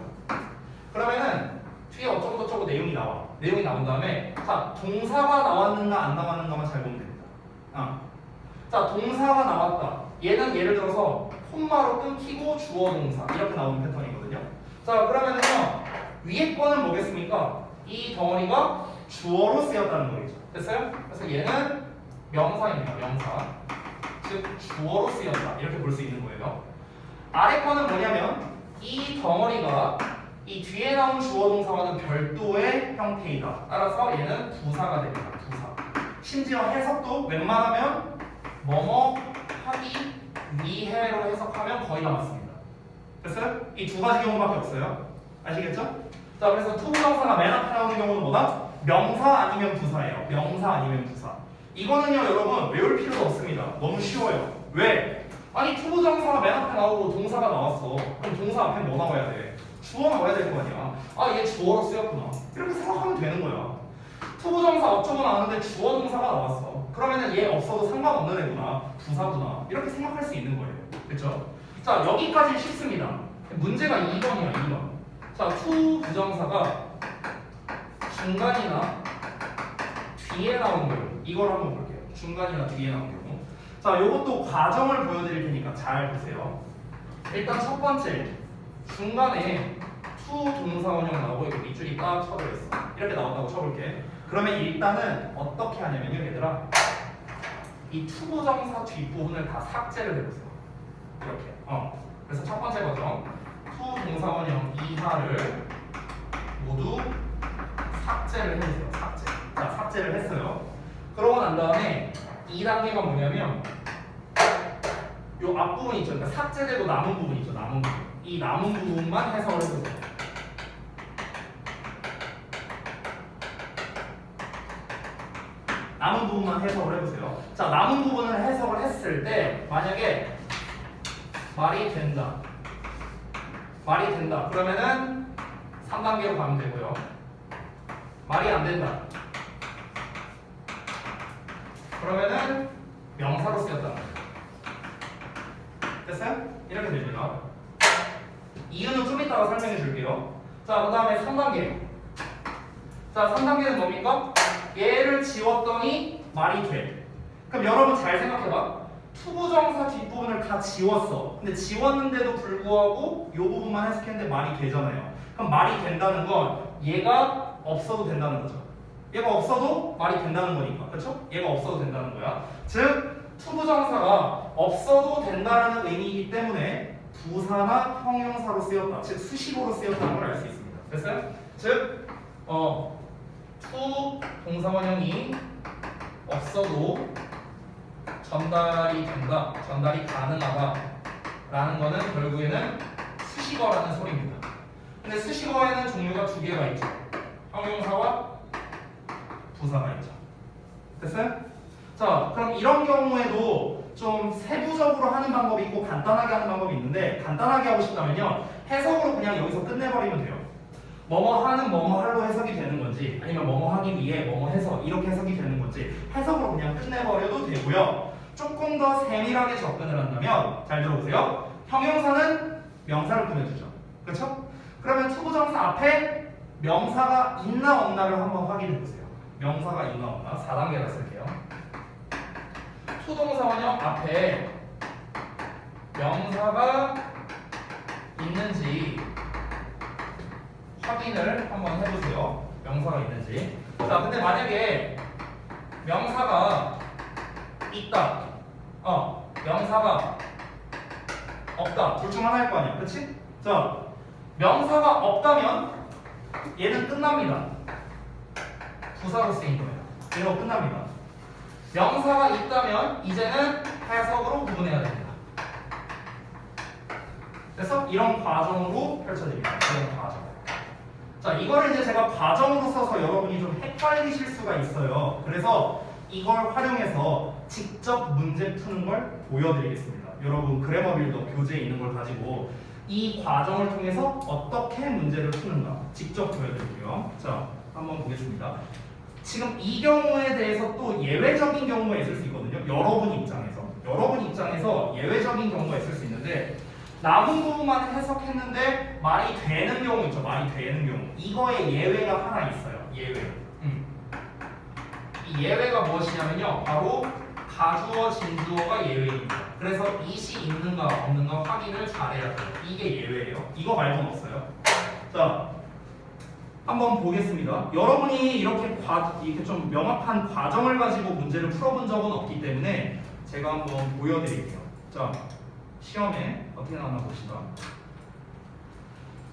그러면은 뒤에 어쩌고저쩌고 내용이 나와. 내용이 나온 다음에 자 동사가 나왔는가 안 나왔는가만 잘 보면 됩니다. 자 동사가 나왔다. 얘는 예를 들어서 콤마로 끊기고 주어 동사 이렇게 나오는 패턴이거든요. 자 그러면은요 위에 거는 뭐겠습니까? 이 덩어리가 주어로 쓰였다는 거겠죠. 됐어요? 그래서 얘는 명사입니다. 명사. 즉 주어로 쓰였다. 이렇게 볼 수 있는 거예요. 아래 거는 뭐냐면 이 덩어리가 이 뒤에 나온 주어 동사와는 별도의 형태이다. 따라서 얘는 부사가 됩니다. 부사. 심지어 해석도 웬만하면 뭐뭐 하기 위해로 해석하면 거의 다 맞습니다. 됐어요? 이 두 가지 경우밖에 없어요. 아시겠죠? 자 그래서 투부정사가 맨 앞에 나오는 경우는 뭐다? 명사 아니면 부사예요. 명사 아니면 부사. 이거는요 여러분 외울 필요도 없습니다. 너무 쉬워요. 왜? 아니 투부정사가 맨 앞에 나오고 동사가 나왔어. 그럼 동사 앞에 뭐 나와야 돼? 주어 나와야 될 거 아니야. 얘 주어로 쓰였구나. 이렇게 생각하면 되는 거야. 투부정사 어쩌고 나왔는데 주어 동사가 나왔어. 그러면은 얘 없어도 상관없는 애구나. 부사구나. 이렇게 생각할 수 있는 거예요. 그렇죠? 자 여기까지 쉽습니다. 문제가 2번이야. 2번. 자 투부정사가 중간이나 뒤에 나온 경우 이걸 한번 볼게요. 중간이나 뒤에 나온 경우. 자, 요것도 과정을 보여드릴 테니까 잘 보세요. 일단 첫 번째 중간에 투 동사원형 나오고 이거 밑줄이 딱 쳐져 있어. 이렇게 나온다고 쳐볼게. 그러면 일단은 어떻게 하냐면요, 얘들아. 이 투부정사 뒷부분을 다 삭제를 해보세요. 이렇게. 그래서 첫 번째 과정 투 동사원형 이하를 모두 삭제를 해주세요. 삭제. 자, 삭제를 했어요. 그러고 난 다음에 2단계가 뭐냐면 요 앞부분 있죠. 그러니까 삭제되고 남은 부분 있죠. 남은 부분. 이 남은 부분만 해석을 해주세요. 남은 부분만 해석을 해보세요. 자, 남은 부분을 해석을 했을 때 만약에 말이 된다. 말이 된다. 그러면은 3단계로 가면 되고요. 말이 안 된다. 그러면은 명사로 쓰였다. 됐어요? 이렇게 됩니다. 이유는 좀 이따가 설명해 줄게요. 자, 그 다음에 3단계. 자, 3단계는 뭡니까? 얘를 지웠더니 말이 돼. 그럼 여러분 잘 생각해봐. 투부정사 뒷부분을 다 지웠어. 근데 지웠는데도 불구하고 이 부분만 해석했는데 말이 되잖아요. 그럼 말이 된다는 건 얘가 없어도 된다는 거죠. 얘가 없어도 말이 된다는 거니까. 그렇죠? 얘가 없어도 된다는 거야. 즉 투부정사가 없어도 된다는 의미이기 때문에 부사나 형용사로 쓰였다. 즉 수식어로 쓰였다는 걸 알 수 있습니다. 됐어요? 즉 투 동사원형이 없어도 전달이 된다, 전달이 가능하다 라는 거는 결국에는 수식어라는 소리입니다. 근데 수식어에는 종류가 두 개가 있죠. 형용사와 부사가 있죠. 됐어요? 자, 그럼 이런 경우에도 좀 세부적으로 하는 방법이 있고 간단하게 하는 방법이 있는데, 간단하게 하고 싶다면요 해석으로 그냥 여기서 끝내버리면 돼요. 뭐뭐 하는 뭐뭐 할로 해석이 되는 건지, 아니면 뭐뭐 하기 위해 뭐뭐 해서 이렇게 해석이 되는 건지 해석으로 그냥 끝내버려도 되고요. 조금 더 세밀하게 접근을 한다면, 잘 들어보세요. 형용사는 명사를 꾸며주죠. 그렇죠? 그러면 투부정사 앞에 명사가 있나 없나를 한번 확인해 보세요. 명사가 있나 없나 4단계라 쓸게요. 투동사원형 앞에 명사가 있는지 확인을 한번 해보세요. 명사가 있는지. 자, 근데 만약에 명사가 있다, 명사가 없다, 둘 중 하나일 거 아니야, 그렇지? 자, 명사가 없다면 얘는 끝납니다. 부사로 쓰인 거예요. 얘가 끝납니다. 명사가 있다면 이제는 해석으로 구분해야 됩니다. 그래서 이런 과정으로 펼쳐집니다. 이런 과정. 자, 이거를 이제 제가 과정으로 써서 여러분이 좀 헷갈리실 수가 있어요. 그래서 이걸 활용해서 직접 문제 푸는 걸 보여드리겠습니다. 여러분 그래머 빌더 교재에 있는 걸 가지고 이 과정을 통해서 어떻게 문제를 푸는가 직접 보여드릴게요. 자, 한번 보겠습니다. 지금 이 경우에 대해서 또 예외적인 경우가 있을 수 있거든요. 여러분 입장에서 예외적인 경우가 있을 수 있는데, 남은 부분만 해석했는데 말이 되는 경우 있죠. 말이 되는 경우. 이거에 예외가 하나 있어요. 예외. 이 예외가 무엇이냐면요. 바로 가주어, 진주어가 예외입니다. 그래서 it이 있는가 없는가 확인을 잘해야 돼요. 이게 예외예요. 이거 말고는 없어요. 자, 한번 보겠습니다. 여러분이 이렇게 좀 명확한 과정을 가지고 문제를 풀어본 적은 없기 때문에 제가 한번 보여드릴게요. 자, 시험에 어떻게 나왔나 봅시다.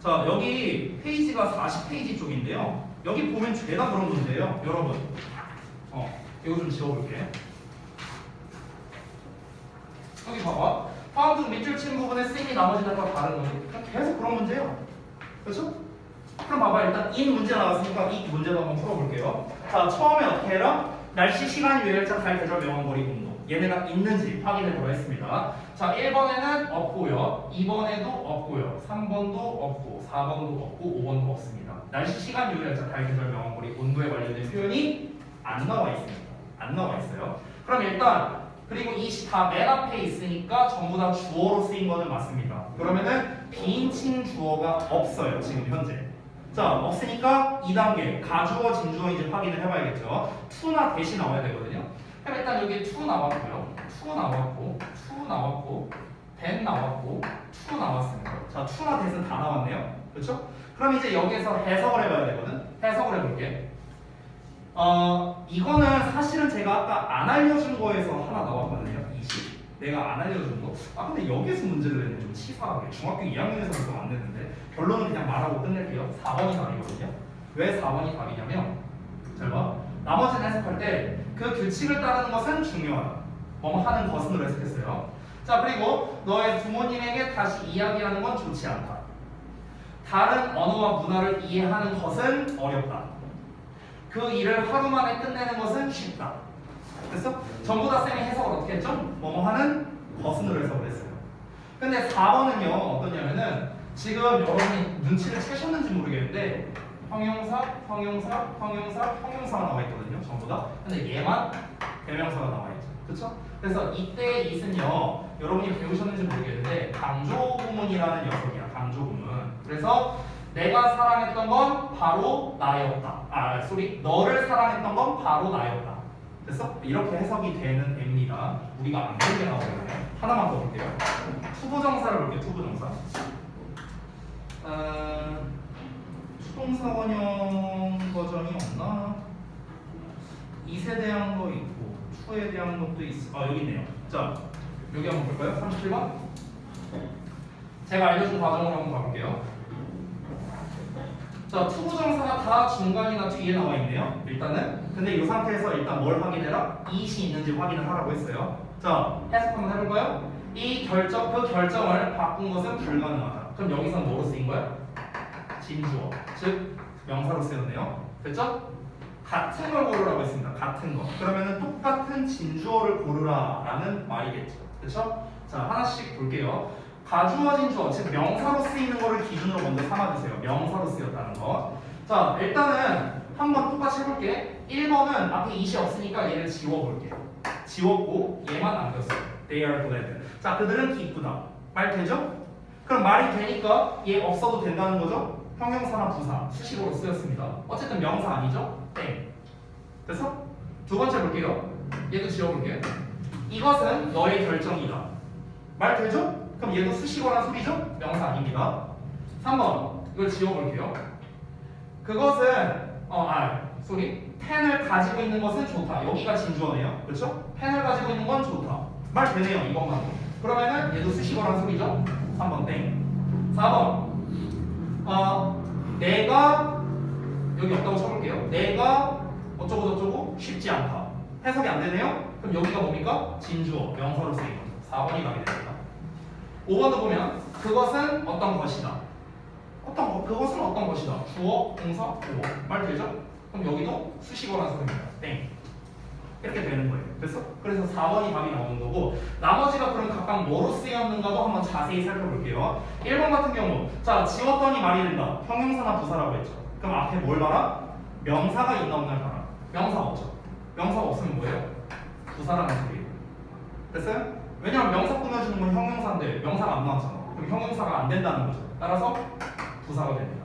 자, 여기 페이지가 40페이지 쪽인데요. 여기 보면 죄다 그런 문제예요. 여러분, 이거 좀 지워볼게. 여기 봐봐. 화음 중 밑줄 친 부분에 쓰임이 나머지 단어가 다른 거지. 계속 그런 문제예요. 그렇죠? 그럼 봐봐. 일단 인 문제 나왔으니까 이 문제도 한번 풀어볼게요. 자, 처음에 어떻게 해라? 날씨, 시간, 유혈자, 달, 계절, 명왕, 거리, 공도. 얘네가 있는지 확인해 보려 했습니다. 자, 1번에는 없고요. 2번에도 없고요. 3번도 없고, 4번도 없고, 5번도 없습니다. 날씨, 시간, 유혈자, 달, 계절, 명왕, 거리, 온도에 관련된 표현이 안 나와 있습니다. 안 나와 있어요. 그럼 일단 그리고 이 다 맨 앞에 있으니까 전부 다 주어로 쓰인 거는 맞습니다. 그러면은 비인칭 주어가 없어요. 지금 현재. 자, 없으니까 2단계 가주어, 진주어인지 확인을 해봐야겠죠. to나 대시 나와야 되거든요. 그럼 일단 여기 to 나왔고요. to 나왔고, to 나왔고, then 나왔고, to 나왔습니다. 자, to나 that은 다 나왔네요. 그렇죠? 그럼 이제 여기에서 해석을 해봐야 되거든. 해석을 해볼게. 이거는 사실은 제가 아까 안 알려준 거에서 하나 나왔거든요. 20. 내가 안 알려준 거. 근데 여기에서 문제를 냈네. 좀 치사하게. 중학교 2학년에서 그거 안 냈는데. 결론은 그냥 말하고 끝낼게요. 4번이 답이거든요. 왜 4번이 답이냐면, 잘 봐. 나머지는 해석할 때 그 규칙을 따르는 것은 중요하다. 뭐뭐 하는 것은으로 해석했어요. 자, 그리고 너의 부모님에게 다시 이야기하는 건 좋지 않다. 다른 언어와 문화를 이해하는 것은 어렵다. 그 일을 하루 만에 끝내는 것은 쉽다. 됐어? 전부 다 쌤이 해석을 어떻게 했죠? 뭐뭐 하는 것은으로 해석을 했어요. 근데 4번은요 어떠냐면은 지금 여러분이 눈치를 채셨는지 모르겠는데 형용사가 나와 있거든요 전부 다. 근데 얘만 대명사가 나와 있죠. 그렇죠? 그래서 이때 it은요 여러분이 배우셨는지 모르겠는데 강조 구문이라는 녀석이야. 강조 구문. 그래서 내가 사랑했던 건 바로 나였다. 너를 사랑했던 건 바로 나였다. 됐어? 이렇게 해석이 되는 애입니다. 우리가 안 되게 나오거든요. 하나만 더 볼게요. 투부정사를 볼게요. 투부정사. 수동사 원형 버전이 없나? 이세 대한 거 있고 투에 대한 것도 있어. 여기 있네요. 자, 여기 한번 볼까요? 37번. 제가 알려준 과정으로 한번 가볼게요. 자, 투부정사가 다 중간이나 뒤에 나와 있네요. 일단은. 근데 이 상태에서 일단 뭘 확인해라? it이 있는지 확인을 하라고 했어요. 자, 해석 한번 해볼까요? 그 결정을 바꾼 것은 불가능하다. 그럼 여기서는 뭐로 쓰인 거야? 진주어. 즉, 명사로 쓰였네요. 됐죠? 같은 걸 고르라고 했습니다. 같은 거. 그러면은 똑같은 진주어를 고르라라는 말이겠죠. 그렇죠? 자, 하나씩 볼게요. 가주어진 주어, 즉 명사로 쓰이는 거를 기준으로 먼저 삼아주세요. 명사로 쓰였다는 거. 자, 일단은 한번 똑같이 해볼게. 1번은 앞에 it이 없으니까 얘를 지워볼게요. 지웠고 얘만 남겼어요. They are glad. 자, 그들은 기쁘다. 말 되죠? 그럼 말이 되니까 얘 없어도 된다는 거죠? 형용사나 부사, 수식어로 쓰였습니다. 어쨌든 명사 아니죠? 땡. 됐어? 두 번째 볼게요. 얘도 지워볼게요. 이것은 너의 결정이다. 말 되죠? 그럼 얘도 수식어란 소리죠? 명사 아닙니다. 3번 이걸 지워볼게요. 그것은 펜을 가지고 있는 것은 좋다. 여기가 진주어네요. 그렇죠? 펜을 가지고 있는 건 좋다. 말 되네요. 이것만. 그러면은 얘도 수식어란 소리죠? 3번 땡. 4번 내가 여기 없다고 쳐볼게요. 내가 어쩌고 저쩌고 쉽지 않다. 해석이 안 되네요? 그럼 여기가 뭡니까? 진주어, 명사로 쓰인 거죠. 4번이 가게 됩니다. 5번도 보면 그것은 어떤 것이다. 그것은 어떤 것이다. 주어, 동사, 보어. 말 되죠? 그럼 여기도 수식어라는 소리입니다. 땡. 이렇게 되는 거예요. 됐어? 그래서 4번이 답이 나오는 거고 나머지가 그럼 각각 뭐로 쓰였는가도 한번 자세히 살펴볼게요. 1번 같은 경우 자 지웠더니 말이 된다. 형용사나 부사라고 했죠. 그럼 앞에 뭘 봐라? 명사가 있나 없나 봐라. 명사 없죠. 명사가 없으면 뭐예요? 부사라는 소리예요. 됐어요? 왜냐면 명사 꾸며주는 건 형용사인데 명사가 안 나왔잖아. 그럼 형용사가 안 된다는 거죠. 따라서 부사가 됩니다.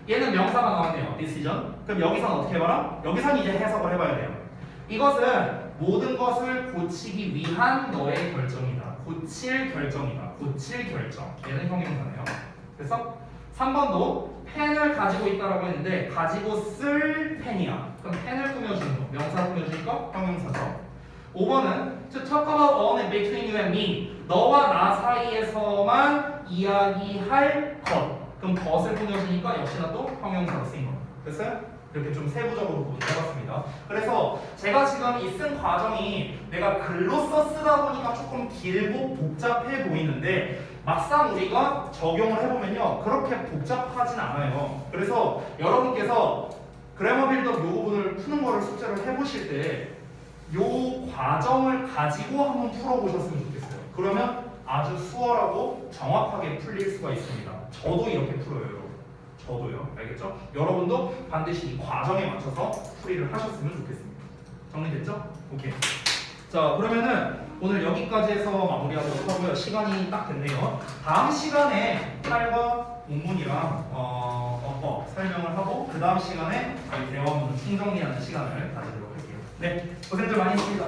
얘는 명사가 나왔네요. decision. 그럼 여기서는 어떻게 해봐라? 여기서는 이제 해석을 해봐야 돼요. 이것은 모든 것을 고치기 위한 너의 결정이다. 고칠 결정이다. 고칠 결정. 얘는 형용사네요. 그래서 3번도 펜을 가지고 있다라고 했는데 가지고 쓸 펜이야. 그럼 펜을 꾸며주는 거. 명사 꾸며주니까 형용사죠. 5번은 to talk about only between you and me. 너와 나 사이에서만 이야기할 것. 그럼 것을 꾸며주니까 역시나 또 형용사로 쓰인 거. 됐어요? 이렇게 좀 세부적으로 해봤습니다. 그래서 제가 지금 이 쓴 과정이 내가 글로써 쓰다 보니까 조금 길고 복잡해 보이는데 막상 우리가 적용을 해보면요 그렇게 복잡하진 않아요. 그래서 여러분께서 그래머 빌드업 요 부분을 푸는 거를 숙제를 해보실 때 요 과정을 가지고 한번 풀어보셨으면 좋겠어요. 그러면 아주 수월하고 정확하게 풀릴 수가 있습니다. 저도 이렇게 풀어요, 여러분. 저도요. 알겠죠? 여러분도 반드시 이 과정에 맞춰서 풀이를 하셨으면 좋겠습니다. 정리됐죠? 오케이. 자, 그러면은 오늘 여기까지 해서 마무리하도록 하고요. 시간이 딱 됐네요. 다음 시간에 팔과 문문이랑 어법 설명을 하고 그 다음 시간에 대화문을 충정리하는 시간을 가지도록 할게요. 네, 고생들 많이 했습니다.